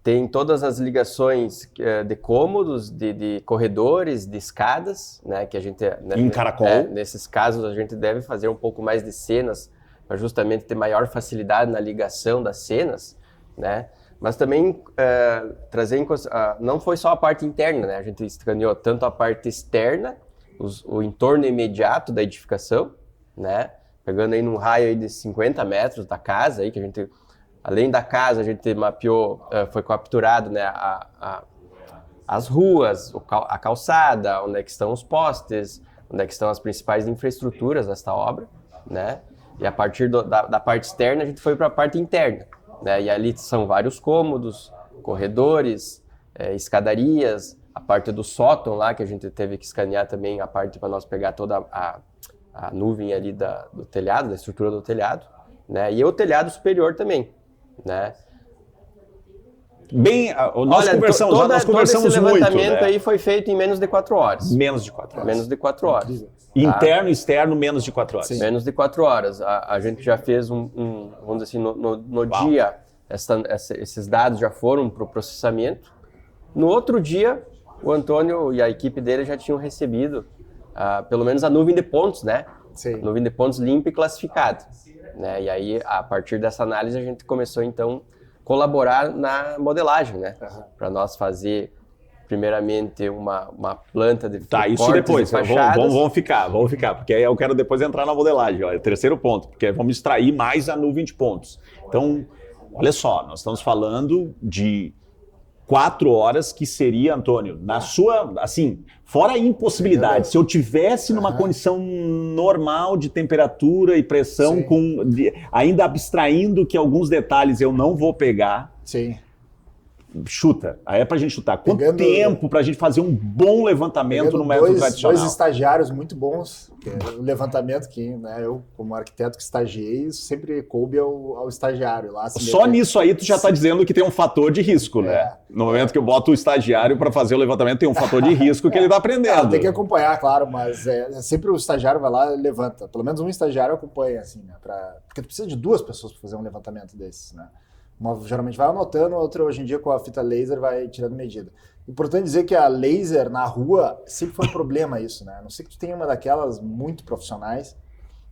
tem todas as ligações de cômodos, de corredores, de escadas, né, que a gente... Em caracol. Nesses casos a gente deve fazer um pouco mais de cenas para justamente ter maior facilidade na ligação das cenas, né, mas também trazer não foi só a parte interna, né, a gente escaneou tanto a parte externa, o entorno imediato da edificação, né? Pegando aí num raio aí de 50 metros da casa, aí, que a gente, além da casa, a gente mapeou, foi capturado, né, as ruas, a calçada, onde é que estão os postes, onde é que estão as principais infraestruturas desta obra, né? E a partir da parte externa, a gente foi para a parte interna, né? E ali são vários cômodos, corredores, escadarias, a parte do sótão lá, que a gente teve que escanear também, a parte para nós pegar toda a nuvem ali do telhado, da estrutura do telhado, né? E o telhado superior também, né? Bem, nós conversamos todo esse muito, levantamento né? aí foi feito em menos de 4 horas. Menos de 4 horas. Menos de 4 horas. Incrível. Interno e externo, menos de 4 horas. Sim. Menos de 4 horas. A gente já fez vamos dizer assim, no dia, esses dados já foram para o processamento. No outro dia, o Antônio e a equipe dele já tinham recebido pelo menos a nuvem de pontos, né? Sim. Nuvem de pontos limpa e classificada, né? E aí, a partir dessa análise, a gente começou, então, colaborar na modelagem, né? Para nós fazer, primeiramente, uma planta de Tá, isso cortes depois. e fachadas. Vamos ficar, porque aí eu quero depois entrar na modelagem. Ó, é o terceiro ponto, porque vamos extrair mais a nuvem de pontos. Então, olha só, nós estamos falando de 4 horas que seria, Antônio, na sua, assim, fora a impossibilidade, se eu tivesse numa condição normal de temperatura e pressão, ainda abstraindo que alguns detalhes eu não vou pegar, Sim. chuta. Aí é pra gente chutar. Quanto Pegando- tempo pra gente fazer um bom levantamento Pegando no método tradicional? dois estagiários muito bons, que é o levantamento que, né, eu, como arquiteto que estagiei, isso sempre coube ao estagiário lá. se Só meter. nisso aí tu já está dizendo que tem um fator de risco, né? É. No momento que eu boto o estagiário para fazer o levantamento, tem um fator de risco que ele está aprendendo. Tem que acompanhar, claro, mas sempre o estagiário vai lá e levanta. Pelo menos um estagiário acompanha, assim, né? Porque tu precisa de 2 pessoas para fazer um levantamento desses, né? Uma geralmente vai anotando, a outra hoje em dia com a fita laser vai tirando medida. Importante dizer que a laser na rua sempre foi um problema isso, né? A não ser que tu tenha uma daquelas muito profissionais,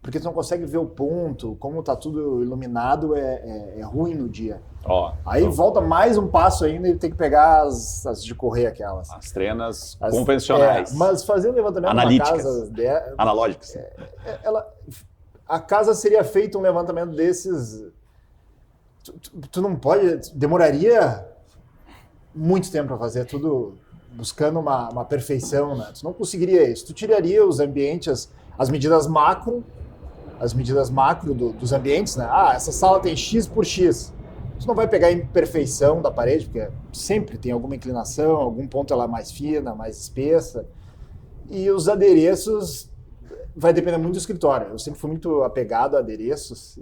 porque tu não consegue ver o ponto, como tá tudo iluminado, é ruim no dia. Ó, Aí volta mais um passo ainda e tem que pegar as de correr aquelas. as trenas As- convencionais, mas fazer um levantamento numa Analíticas. casa, analógicas. a casa seria feito um levantamento desses. Tu não pode. Demoraria muito tempo para fazer, tudo buscando uma perfeição, né? Tu não conseguiria isso. Tu tiraria os ambientes, as medidas macro dos ambientes, né? Essa sala tem X por X. Tu não vai pegar a imperfeição da parede, porque sempre tem alguma inclinação, algum ponto ela é mais fina, mais espessa. E os adereços vai depender muito do escritório. Eu sempre fui muito apegado a adereços,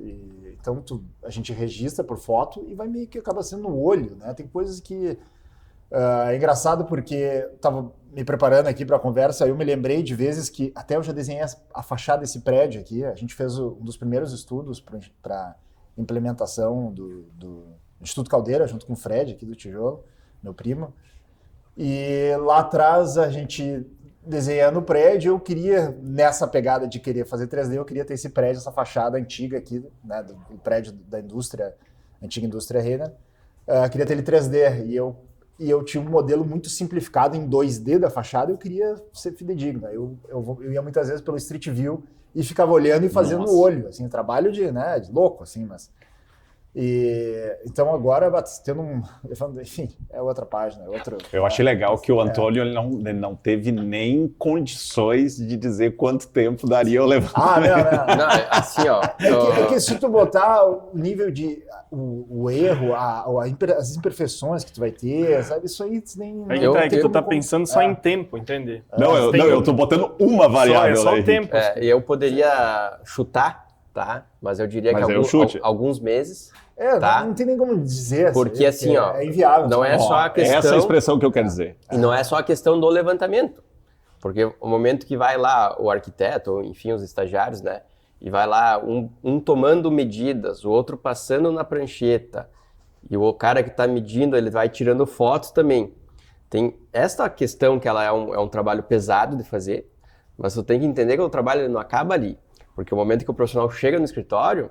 então a gente registra por foto e vai meio que acaba sendo no olho, né? Tem coisas que é engraçado porque estava me preparando aqui para a conversa, eu me lembrei de vezes que até eu já desenhei a fachada desse prédio aqui. A gente fez um dos primeiros estudos para implementação do Instituto Caldeira, junto com o Fred aqui do Tijolo, meu primo. E lá atrás a gente desenhando o prédio, eu queria, nessa pegada de querer fazer 3D, eu queria ter esse prédio, essa fachada antiga aqui, né, do prédio da indústria, antiga indústria Renner. Queria ter ele 3D e eu tinha um modelo muito simplificado em 2D da fachada e eu queria ser fidedigno. Eu ia muitas vezes pelo Street View e ficava olhando e fazendo no olho, assim, trabalho de louco, assim, mas... então agora, tendo enfim, é outra página, Eu achei legal que o Antônio ele não teve nem condições de dizer quanto tempo daria o levantamento. Não. Não, assim, ó. É que se tu botar o nível de o erro, as imperfeições que tu vai ter, sabe? Isso aí nem É que tu tá como- pensando só em tempo, entende? Eu tô botando uma variável. Só aí. o tempo. Eu poderia chutar, tá? Mas eu diria Mas que é um chute. alguns meses. É, Tá. não tem nem como dizer. Porque assim, ó, é inviável. não é só a questão... Essa é a expressão que eu quero dizer. E não é só a questão do levantamento. Porque o momento que vai lá o arquiteto, ou enfim, os estagiários, né? E vai lá, um tomando medidas, o outro passando na prancheta, e o cara que está medindo, ele vai tirando fotos também. Tem essa questão que ela é um trabalho pesado de fazer, mas tu tem que entender que o trabalho não acaba ali. Porque o momento que o profissional chega no escritório,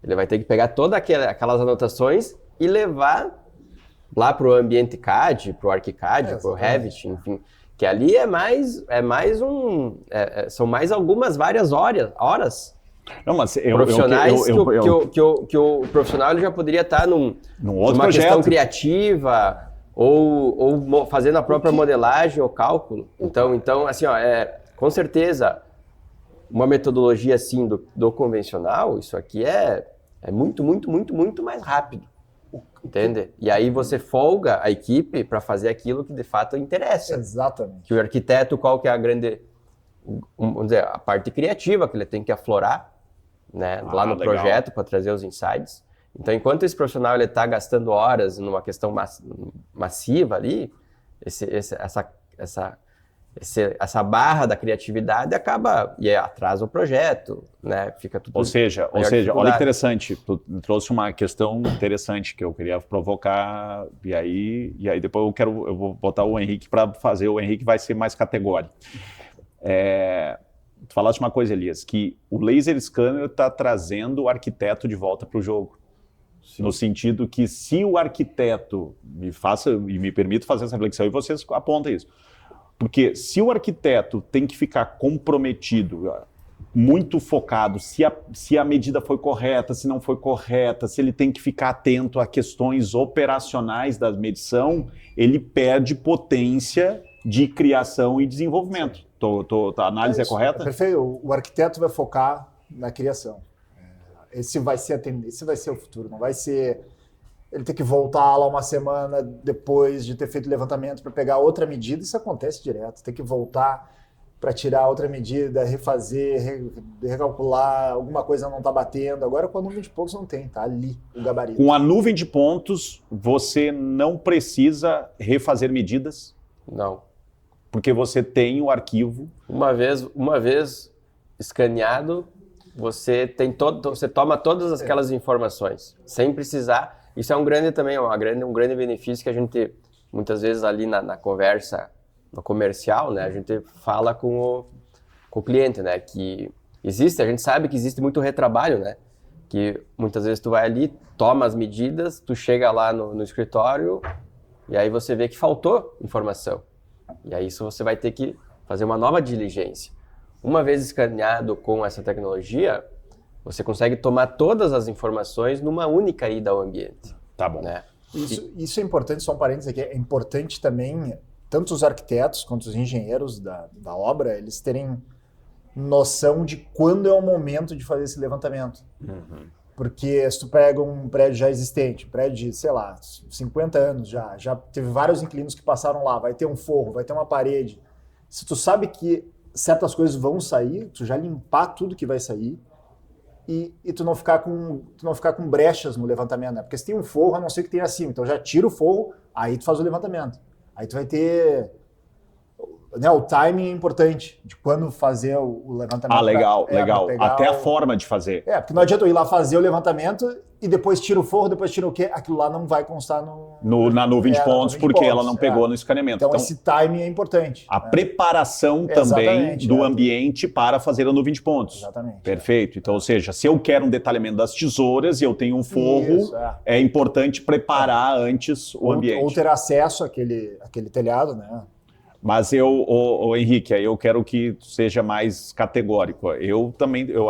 ele vai ter que pegar todas aquelas anotações e levar lá para o ambiente CAD, para o ArchiCAD, para o Revit, enfim. Que ali são mais algumas várias horas Não, mas profissionais que o profissional ele já poderia estar Num outro numa projeto. questão criativa ou fazendo a própria modelagem ou cálculo. Então assim, ó, com certeza, uma metodologia assim do convencional, isso aqui é muito, muito, muito, muito mais rápido. Entende? E aí você folga a equipe para fazer aquilo que de fato interessa. Exatamente. Que o arquiteto, qual que é a grande, vamos dizer, a parte criativa que ele tem que aflorar, né, lá no legal. projeto para trazer os insights. Então, enquanto esse profissional ele está gastando horas numa questão massiva ali, essa barra da criatividade acaba e atrasa o projeto, né? Fica tudo. Ou seja, olha que interessante, tu trouxe uma questão interessante que eu queria provocar e aí depois eu vou botar o Henrique para fazer. O Henrique vai ser mais categórico. Tu falaste uma coisa, Elias, que o laser scanner está trazendo o arquiteto de volta para o jogo. Sim. No sentido que se o arquiteto me permite fazer essa reflexão, e vocês apontam isso, porque se o arquiteto tem que ficar comprometido, muito focado, se a medida foi correta, se não foi correta, se ele tem que ficar atento a questões operacionais da medição, ele perde potência de criação e desenvolvimento. A análise é correta? Perfeito. O arquiteto vai focar na criação. Esse vai ser a tendência, esse vai ser o futuro. Não vai ser ele ter que voltar lá uma semana depois de ter feito o levantamento para pegar outra medida. Isso acontece direto. Tem que voltar para tirar outra medida, refazer, recalcular, alguma coisa não está batendo. Agora com a nuvem de pontos não tem, tá ali o gabarito. Com a nuvem de pontos, você não precisa refazer medidas? Não. Porque você tem o arquivo. Uma vez escaneado, você toma todas aquelas informações, sem precisar. Isso é um grande benefício que a gente, muitas vezes ali na conversa no comercial, né, a gente fala com o cliente, né, que a gente sabe que existe muito retrabalho, né, que muitas vezes tu vai ali, toma as medidas, tu chega lá no escritório e aí você vê que faltou informação. E aí isso você vai ter que fazer uma nova diligência. Uma vez escaneado com essa tecnologia, você consegue tomar todas as informações numa única ida ao ambiente. Tá bom. Né? Isso é importante, só um parênteses aqui, é importante também, tanto os arquitetos quanto os engenheiros da obra, eles terem noção de quando é o momento de fazer esse levantamento. Uhum. Porque se tu pega um prédio já existente, um prédio de, sei lá, 50 anos já teve vários inquilinos que passaram lá, vai ter um forro, vai ter uma parede. Se tu sabe que certas coisas vão sair, tu já limpar tudo que vai sair e tu não ficar com brechas no levantamento, né? Porque se tem um forro, a não ser que tenha acima, então já tira o forro, aí tu faz o levantamento. Aí tu vai ter... Né, o timing é importante de quando fazer o levantamento. Legal. Até a forma de fazer. Porque não adianta eu ir lá fazer o levantamento e depois tira o forro, depois tira o quê? Aquilo lá não vai constar na nuvem de pontos, porque ela não pegou no escaneamento. Então esse timing é importante. A preparação também do ambiente para fazer a nuvem de pontos. Exatamente. Perfeito. Então, ou seja, se eu quero um detalhamento das tesouras e eu tenho um forro, é importante preparar antes o ambiente. Ou ter acesso àquele telhado, né? Mas Henrique, eu quero que seja mais categórico. Eu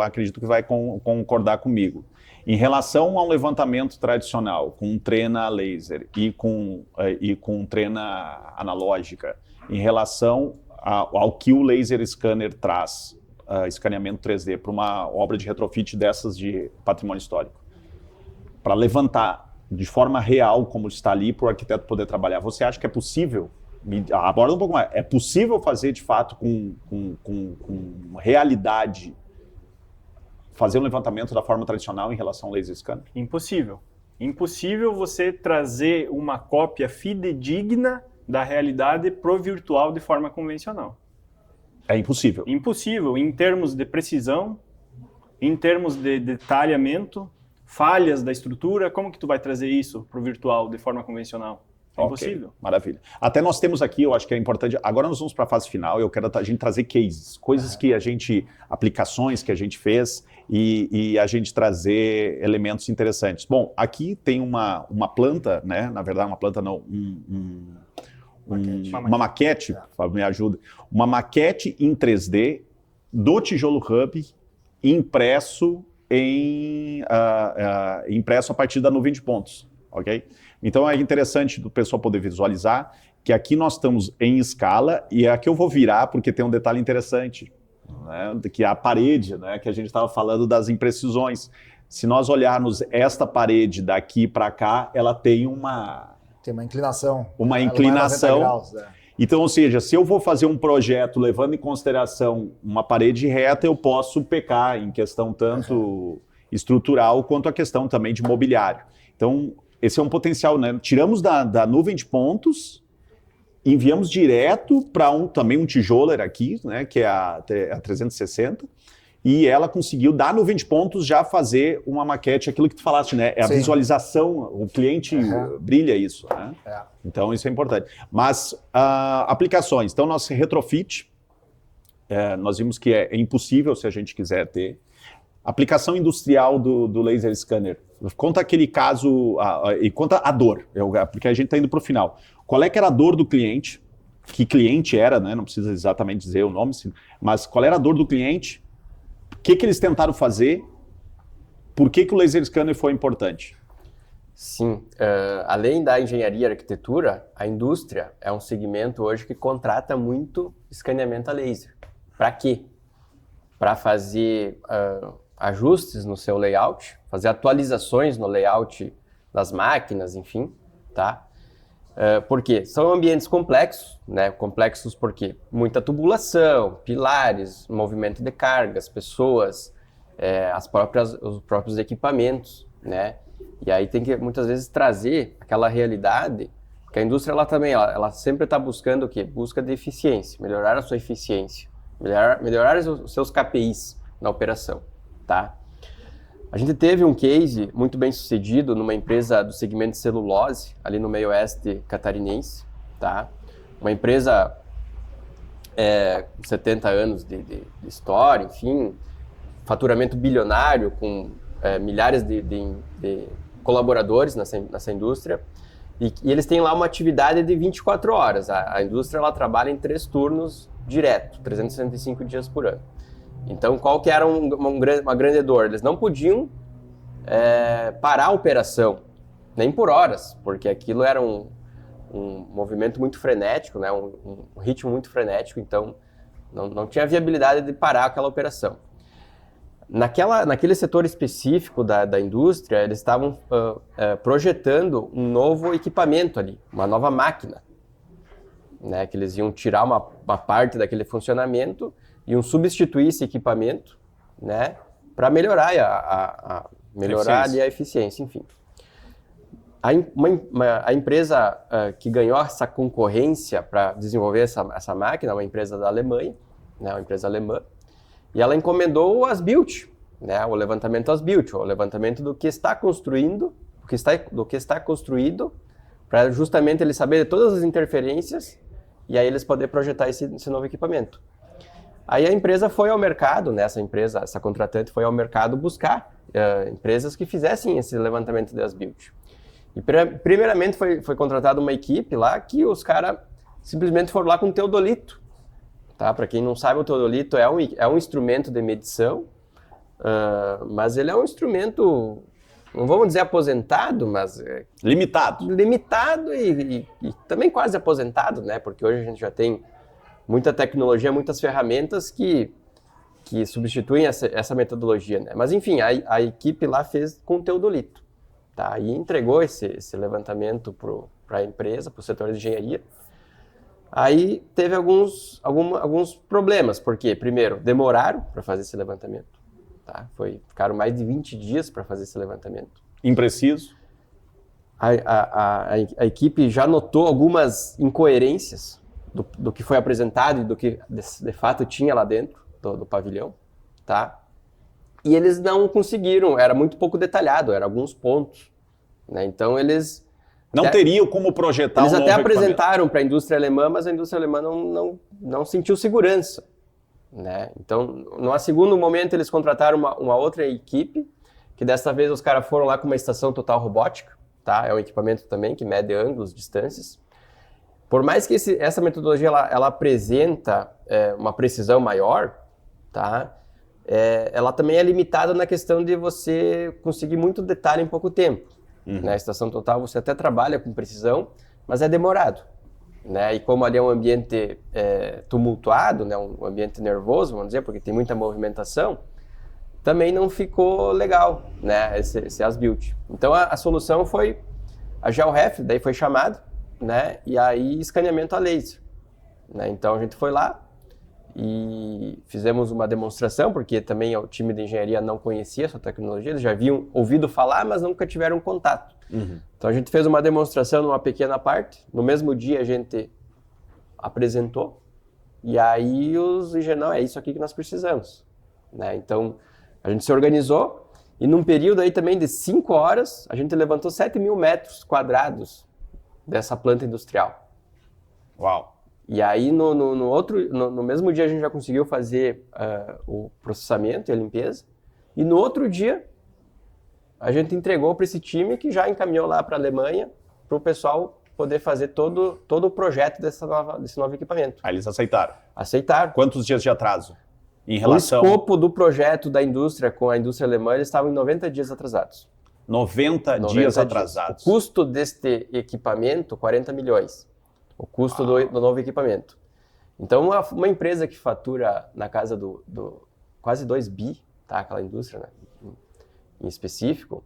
acredito que vai concordar comigo. Em relação a um levantamento tradicional, com trena laser e com trena analógica, em relação ao que o laser scanner traz, escaneamento 3D, para uma obra de retrofit dessas de patrimônio histórico, para levantar de forma real, como está ali, para o arquiteto poder trabalhar, você acha que é possível? Aborda um pouco mais. É possível fazer, de fato, com realidade, fazer um levantamento da forma tradicional em relação ao laser scanner? Impossível. Impossível você trazer uma cópia fidedigna da realidade pro virtual de forma convencional. É impossível. Impossível em termos de precisão, em termos de detalhamento, falhas da estrutura. Como que tu vai trazer isso pro virtual de forma convencional? É impossível. Okay, maravilha. Até nós temos aqui, eu acho que é importante, agora nós vamos para a fase final, eu quero a gente trazer cases, coisas que aplicações que a gente fez e a gente trazer elementos interessantes. Bom, aqui tem uma planta, né? Na verdade, uma planta não, uma maquete, me ajuda, uma maquete em 3D do Tijolo Hub impresso a partir da nuvem de pontos. Ok? Então é interessante do pessoal poder visualizar que aqui nós estamos em escala e aqui eu vou virar porque tem um detalhe interessante, né, que é a parede, né, que a gente estava falando das imprecisões. Se nós olharmos esta parede daqui para cá, ela tem uma inclinação. Uma Ela inclinação. vai 90 graus, né? Então, ou seja, se eu vou fazer um projeto levando em consideração uma parede reta, eu posso pecar em questão tanto estrutural quanto a questão também de mobiliário. Então, esse é um potencial, né? Tiramos da nuvem de pontos, enviamos direto para também um tijoler aqui, né? Que é a 360, e ela conseguiu, da nuvem de pontos, já fazer uma maquete, aquilo que tu falaste, né? É a Sim. visualização, o cliente brilha isso, né? É. Então, isso é importante. Mas, aplicações. Então, nosso retrofit, nós vimos que é impossível se a gente quiser ter. Aplicação industrial do laser scanner. Conta aquele caso, e conta a dor, porque a gente está indo para o final. Qual é que era a dor do cliente? Que cliente era, né? Não precisa exatamente dizer o nome, mas qual era a dor do cliente? O que eles tentaram fazer? Por que o laser scanner foi importante? Sim, além da engenharia e arquitetura, a indústria é um segmento hoje que contrata muito escaneamento a laser. Para quê? Para fazer ajustes no seu layout, fazer atualizações no layout das máquinas, enfim, tá? Por quê? São ambientes complexos, né? Complexos porque muita tubulação, pilares, movimento de cargas, pessoas, os próprios equipamentos, né? E aí tem que muitas vezes trazer aquela realidade, porque a indústria ela sempre está buscando o quê? Busca de eficiência, melhorar a sua eficiência, melhorar os seus KPIs na operação, tá? A gente teve um case muito bem sucedido numa empresa do segmento de celulose, ali no meio oeste catarinense, tá? Uma empresa com 70 anos de história, enfim, faturamento bilionário, com milhares de colaboradores nessa indústria, e eles têm lá uma atividade de 24 horas. A indústria ela trabalha em 3 turnos direto, 365 dias por ano. Então, qual que era uma grande dor? Eles não podiam parar a operação, nem por horas, porque aquilo era um movimento muito frenético, né? um ritmo muito frenético, então não tinha viabilidade de parar aquela operação. Naquele setor específico da indústria, eles estavam projetando um novo equipamento ali, uma nova máquina, né? Que eles iam tirar uma parte daquele funcionamento, iam substituir esse equipamento, né, para melhorar ali a eficiência, enfim. A empresa que ganhou essa concorrência para desenvolver essa máquina, uma empresa da Alemanha, né, uma empresa alemã, e ela encomendou as build, né, o levantamento as build, o levantamento do que está construindo, do que está construído, para justamente ele saber de todas as interferências e aí eles poderem projetar esse novo equipamento. Aí a empresa foi ao mercado, né, essa contratante foi ao mercado buscar empresas que fizessem esse levantamento das build. E primeiramente foi contratada uma equipe lá que os caras simplesmente foram lá com o teodolito. Tá? Para quem não sabe, o teodolito é um instrumento de medição, mas ele é um instrumento, não vamos dizer aposentado, mas... Limitado e também quase aposentado, né? Porque hoje a gente já tem muita tecnologia, muitas ferramentas que substituem essa metodologia, né? Mas enfim, a equipe lá fez com o teodolito, tá? E entregou esse levantamento para a empresa, para o setor de engenharia. Aí teve alguns problemas, porque primeiro, demoraram para fazer esse levantamento, tá? Ficaram mais de 20 dias para fazer esse levantamento. Impreciso. A equipe já notou algumas incoerências do que foi apresentado e do que de fato tinha lá dentro do pavilhão, tá? E eles não conseguiram, era muito pouco detalhado, eram alguns pontos, né? Então eles... Não teriam como projetar eles um até novo apresentaram para a indústria alemã, mas a indústria alemã não sentiu segurança, né? Então, no segundo momento, eles contrataram uma outra equipe, que dessa vez os caras foram lá com uma estação total robótica, tá? É um equipamento também que mede ângulos, distâncias. Por mais que essa metodologia ela apresenta uma precisão maior, tá? Ela também é limitada na questão de você conseguir muito detalhe em pouco tempo. né? A estação total você até trabalha com precisão, mas é demorado, né? E como ali é um ambiente tumultuado, né? Um ambiente nervoso, vamos dizer, porque tem muita movimentação, também não ficou legal, né? Esse as-built. Então a solução foi a GeoRef, daí foi chamado, né? E aí escaneamento a laser, né? Então a gente foi lá e fizemos uma demonstração, porque também o time de engenharia não conhecia essa tecnologia, eles já haviam ouvido falar, mas nunca tiveram contato. Então a gente fez uma demonstração numa pequena parte, no mesmo dia a gente apresentou, e aí os engenheiros, não, é isso aqui que nós precisamos, né? Então a gente se organizou, e num período aí também de 5 horas, a gente levantou 7.000 metros quadrados dessa planta industrial. Uau! E aí, no mesmo dia, a gente já conseguiu fazer o processamento e a limpeza. E no outro dia, a gente entregou para esse time que já encaminhou lá para a Alemanha, para o pessoal poder fazer todo o projeto desse novo equipamento. Aí eles aceitaram. Aceitaram. Quantos dias de atraso? Em O relação... escopo do projeto da indústria com a indústria alemã, eles estavam em 90 dias atrasados. 90 dias atrasados. O custo deste equipamento, 40 milhões. O custo do novo equipamento. Então, uma empresa que fatura na casa do quase 2 bi, tá? Aquela indústria, né? Em específico,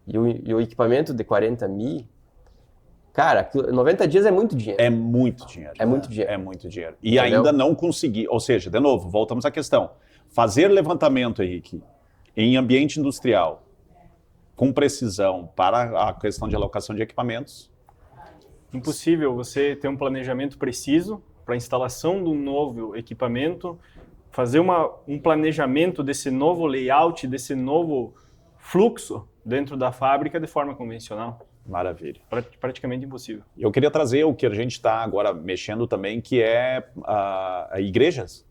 e o equipamento de 40 mil, cara, 90 dias é muito dinheiro. É muito dinheiro. É muito dinheiro. É muito dinheiro. E Entendeu? ainda não consegui, ou seja, de novo, voltamos à questão. Fazer levantamento, Henrique, em ambiente industrial, com precisão para a questão de alocação de equipamentos. Impossível você ter um planejamento preciso para a instalação de um novo equipamento, fazer um planejamento desse novo layout, desse novo fluxo dentro da fábrica de forma convencional. Maravilha. Praticamente impossível. Eu queria trazer o que a gente está agora mexendo também, que é igrejas.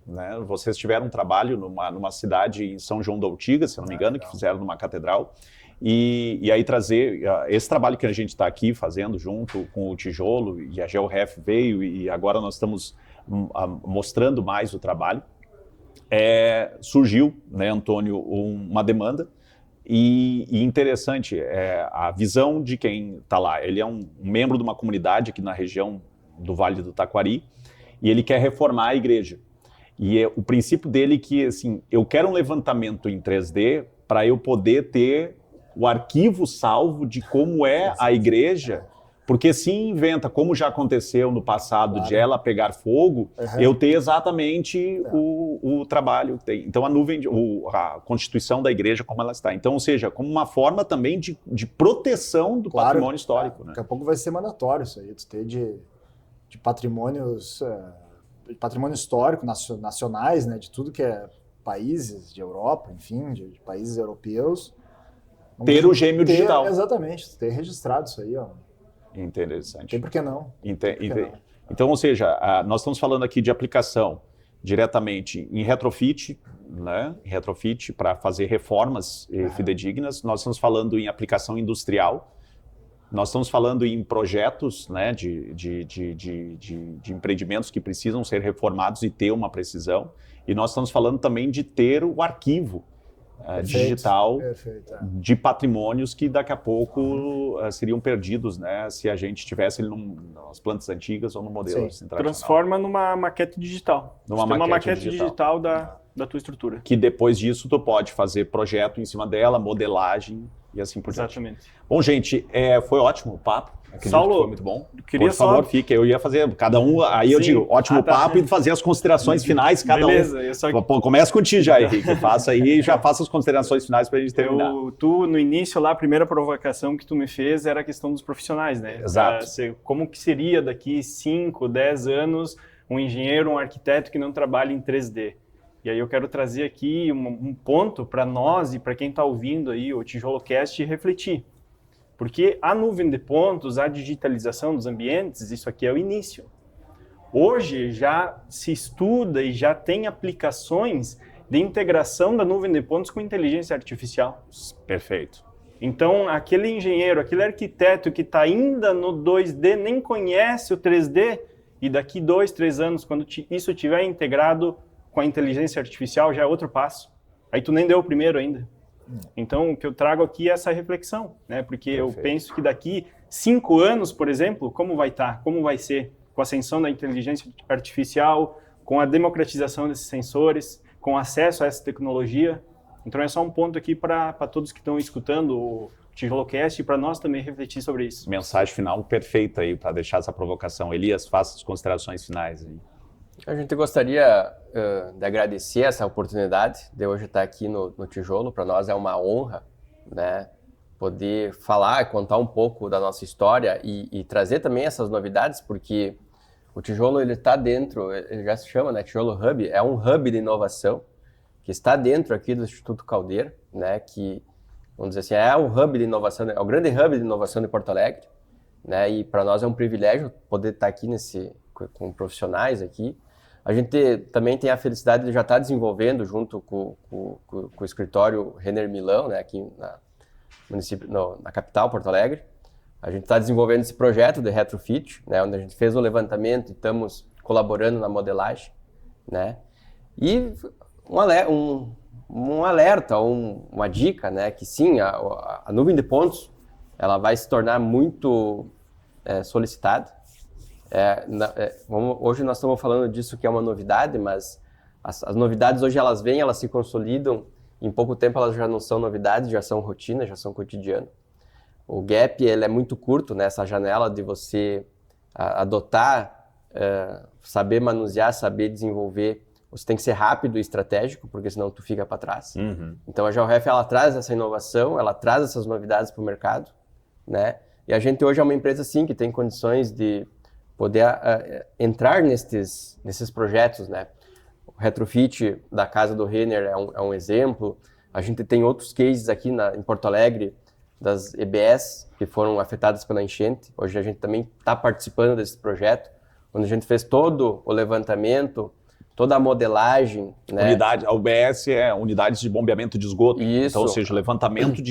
Né? Vocês tiveram um trabalho numa cidade em São João da Ortiga, se não me engano, que fizeram numa catedral. E aí trazer esse trabalho que a gente está aqui fazendo junto com o tijolo, e a GeoRef veio, e agora nós estamos mostrando mais o trabalho. Surgiu, né, Antônio, uma demanda, e interessante, a visão de quem está lá. Ele é um membro de uma comunidade aqui na região do Vale do Taquari, e ele quer reformar a igreja. E o princípio dele é que, assim, eu quero um levantamento em 3D para eu poder ter o arquivo salvo de como é a igreja, porque se inventa, como já aconteceu no passado, de ela pegar fogo, eu ter exatamente o trabalho que tem. Então a nuvem, a constituição da igreja como ela está. Então, ou seja, como uma forma também de proteção do patrimônio histórico. Né? Daqui a pouco vai ser mandatório isso aí, tu ter de patrimônios, de patrimônio histórico, nacionais, né, de tudo que é países de Europa, enfim, de países europeus. Ter o gêmeo digital. Exatamente, ter registrado isso aí, ó. Interessante. Tem por que não. Então, ou seja, nós estamos falando aqui de aplicação diretamente em retrofit, né? Em retrofit para fazer reformas fidedignas. Nós estamos falando em aplicação industrial. Nós estamos falando em projetos, né, de empreendimentos que precisam ser reformados e ter uma precisão. E nós estamos falando também de ter o arquivo digital de patrimônios que daqui a pouco seriam perdidos, né, se a gente tivesse ele nas plantas antigas ou no modelo tradicional. Transforma numa maquete digital. Uma maquete digital da tua estrutura. Que depois disso tu pode fazer projeto em cima dela, modelagem e assim por diante. Exatamente. Bom, gente, foi ótimo o papo. Acredito Saulo, que foi muito bom. Por favor, fique. Eu ia fazer cada um, aí eu digo, ótimo papo, e fazer as considerações finais, cada um. Pô, começa contigo já, Henrique. Faça aí e já faça as considerações finais para a gente terminar. Tu, no início lá, a primeira provocação que tu me fez era a questão dos profissionais, né? Exato. Como que seria daqui 5, 10 anos um engenheiro, um arquiteto que não trabalha em 3D? E aí eu quero trazer aqui um ponto para nós e para quem está ouvindo aí o TijoloCast refletir. Porque a nuvem de pontos, a digitalização dos ambientes, isso aqui é o início. Hoje já se estuda e já tem aplicações de integração da nuvem de pontos com inteligência artificial. Perfeito. Então, aquele engenheiro, aquele arquiteto que está ainda no 2D, nem conhece o 3D, e daqui 2, 3 anos, quando isso estiver integrado com a inteligência artificial, já é outro passo. Aí tu nem deu o primeiro ainda. Então, o que eu trago aqui é essa reflexão, né? Porque eu Perfeito. penso que daqui 5 anos, por exemplo, como vai estar, como vai ser com a ascensão da inteligência artificial, com a democratização desses sensores, com acesso a essa tecnologia. Então, é só um ponto aqui para todos que estão escutando o TijoloCast e para nós também refletir sobre isso. Mensagem final perfeita aí para deixar essa provocação. Elias, faça as considerações finais aí. A gente gostaria de agradecer essa oportunidade de hoje estar aqui no Tijolo. Para nós é uma honra, né, poder falar, contar um pouco da nossa história e trazer também essas novidades, porque o Tijolo ele está dentro, ele já se chama, né, Tijolo Hub, é um hub de inovação que está dentro aqui do Instituto Caldeira, né, que, vamos dizer assim, é um hub de inovação, é o grande hub de inovação de Porto Alegre, né, e para nós é um privilégio poder estar aqui com profissionais aqui. A gente também tem a felicidade de já estar desenvolvendo junto com o escritório Renner Milão, né, aqui na capital, Porto Alegre. A gente está desenvolvendo esse projeto de retrofit, né, onde a gente fez o levantamento e estamos colaborando na modelagem, né, e um alerta, uma dica, né, que sim, a nuvem de pontos ela vai se tornar muito solicitada. Hoje nós estamos falando disso que é uma novidade, mas as novidades hoje elas vêm, elas se consolidam, em pouco tempo elas já não são novidades, já são rotina, já são cotidiano. O gap ele é muito curto, né, essa janela de você adotar, saber manusear, saber desenvolver. Você tem que ser rápido e estratégico, porque senão tu fica para trás. Uhum. Então a GeoRef ela traz essa inovação, ela traz essas novidades para o mercado, né? E a gente hoje é uma empresa sim que tem condições de poder entrar nesses projetos, né? O retrofit da casa do Renner é um exemplo. A gente tem outros cases aqui em Porto Alegre das EBS que foram afetadas pela enchente. Hoje a gente também está participando desse projeto, onde a gente fez todo o levantamento, toda a modelagem, né? A UBS é unidades de bombeamento de esgoto. Isso. Então, ou seja, levantamento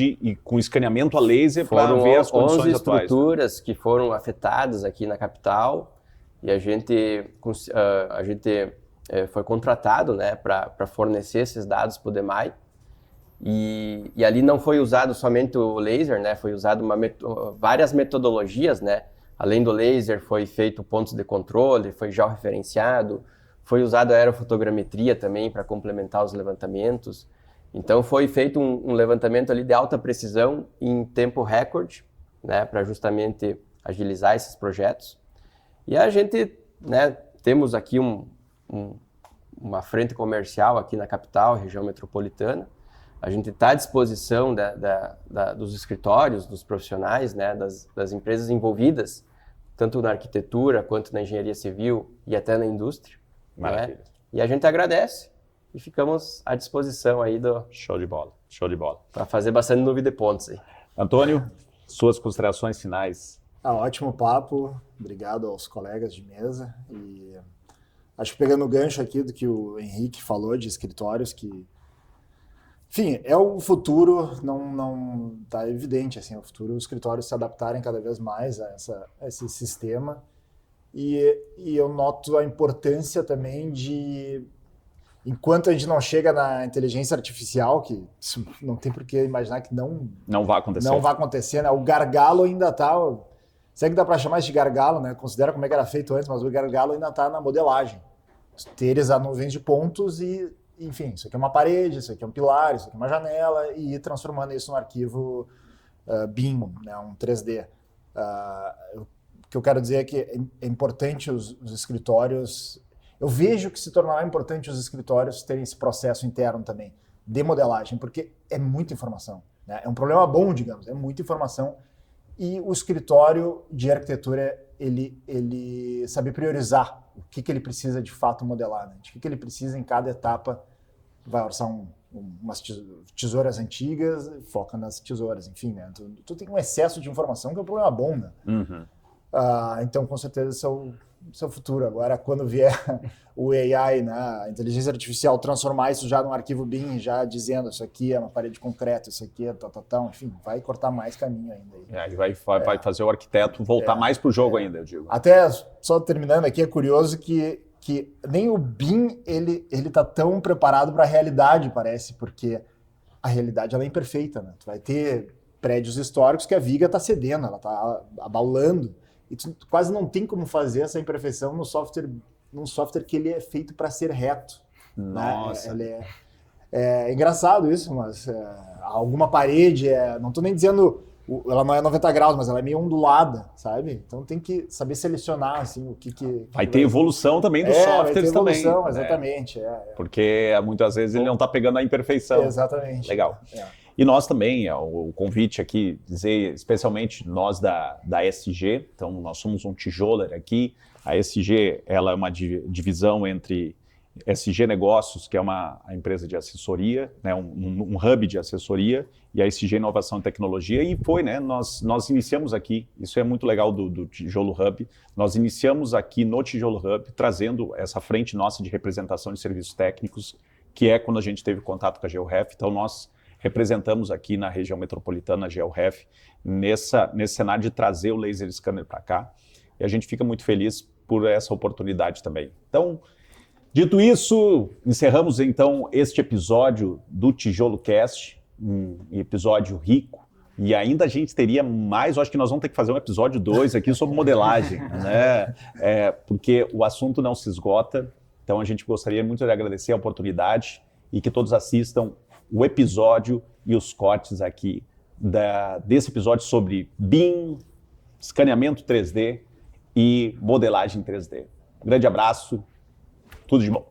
com escaneamento a laser para ver as condições 11 atuais. estruturas que foram afetadas aqui na capital e a gente foi contratado, né, para fornecer esses dados para o DEMAI. E ali não foi usado somente o laser, né? Foi usado várias metodologias, né? Além do laser, foi feito pontos de controle, foi georreferenciado, foi usado a aerofotogrametria também para complementar os levantamentos. Então foi feito um levantamento ali de alta precisão em tempo recorde, né? Para justamente agilizar esses projetos. E a gente, né? Temos aqui uma frente comercial aqui na capital, região metropolitana. A gente está à disposição dos escritórios, dos profissionais, né, das empresas envolvidas, tanto na arquitetura, quanto na engenharia civil e até na indústria. Maravilha. Né? E a gente agradece e ficamos à disposição aí Show de bola, show de bola. para fazer bastante nuvem de pontos aí. Antônio, suas considerações finais. Ótimo papo, obrigado aos colegas de mesa. E acho que pegando o gancho aqui do que o Henrique falou de escritórios, que enfim, é o futuro, não tá evidente, assim, o futuro, os escritórios se adaptarem cada vez mais a esse sistema. E eu noto a importância também enquanto a gente não chega na inteligência artificial, que não tem por que imaginar que não vai acontecer, né? O gargalo ainda tá, será que dá para chamar isso de gargalo, né? Considera como é que era feito antes, mas o gargalo ainda tá na modelagem. Teres a nuvens de pontos e enfim, isso aqui é uma parede, isso aqui é um pilar, isso aqui é uma janela, e ir transformando isso num arquivo BIM, né, um 3D. O que eu quero dizer é que é importante os escritórios... Eu vejo que se tornará importante os escritórios terem esse processo interno também, de modelagem, porque é muita informação. Né? É um problema bom, digamos, é muita informação. E o escritório de arquitetura, ele sabe priorizar o que ele precisa de fato modelar, né? De que ele precisa em cada etapa. Vai orçar umas tesouras antigas, foca nas tesouras, enfim, né? Tu tem um excesso de informação que é um problema bom, né? Uhum. Então, com certeza, esse é o futuro. Agora, quando vier o AI, né, a inteligência artificial, transformar isso já num arquivo BIM, já dizendo isso aqui é uma parede de concreto, isso aqui é enfim, vai cortar mais caminho ainda. Aí. Vai fazer o arquiteto voltar mais pro jogo ainda, eu digo. Até, só terminando aqui, é curioso que nem o BIM ele tá tão preparado para a realidade, parece, porque a realidade ela é imperfeita, né? Tu vai ter prédios históricos que a viga está cedendo, ela está abaulando, e tu quase não tem como fazer essa imperfeição num software que ele é feito para ser reto. Nossa. Né? É engraçado isso, mas alguma parede, não estou nem dizendo, ela não é 90 graus, mas ela é meio ondulada, sabe? Então tem que saber selecionar assim, o que vai ter evolução também dos softwares vai ter evolução, também. exatamente. Porque muitas vezes ele não está pegando a imperfeição. Exatamente. Legal. E nós também, o convite aqui, dizer especialmente nós da SG, então nós somos um tijoler aqui, a SG ela é uma divisão entre SG Negócios, que é a empresa de assessoria, né, um hub de assessoria, e a SG Inovação e Tecnologia, e foi, né, nós iniciamos aqui, isso é muito legal do Tijolo Hub, nós iniciamos aqui no Tijolo Hub, trazendo essa frente nossa de representação de serviços técnicos, que é quando a gente teve contato com a GeoRef, então nós representamos aqui na região metropolitana a GeoRef, nesse cenário de trazer o laser scanner para cá, e a gente fica muito feliz por essa oportunidade também. Então, dito isso, encerramos então este episódio do Tijolo Cast, um episódio rico, e ainda a gente teria mais, eu acho que nós vamos ter que fazer um episódio 2 aqui sobre modelagem, né? Porque o assunto não se esgota, então a gente gostaria muito de agradecer a oportunidade e que todos assistam o episódio e os cortes aqui desse episódio sobre BIM, escaneamento 3D e modelagem 3D. Um grande abraço, tudo de bom.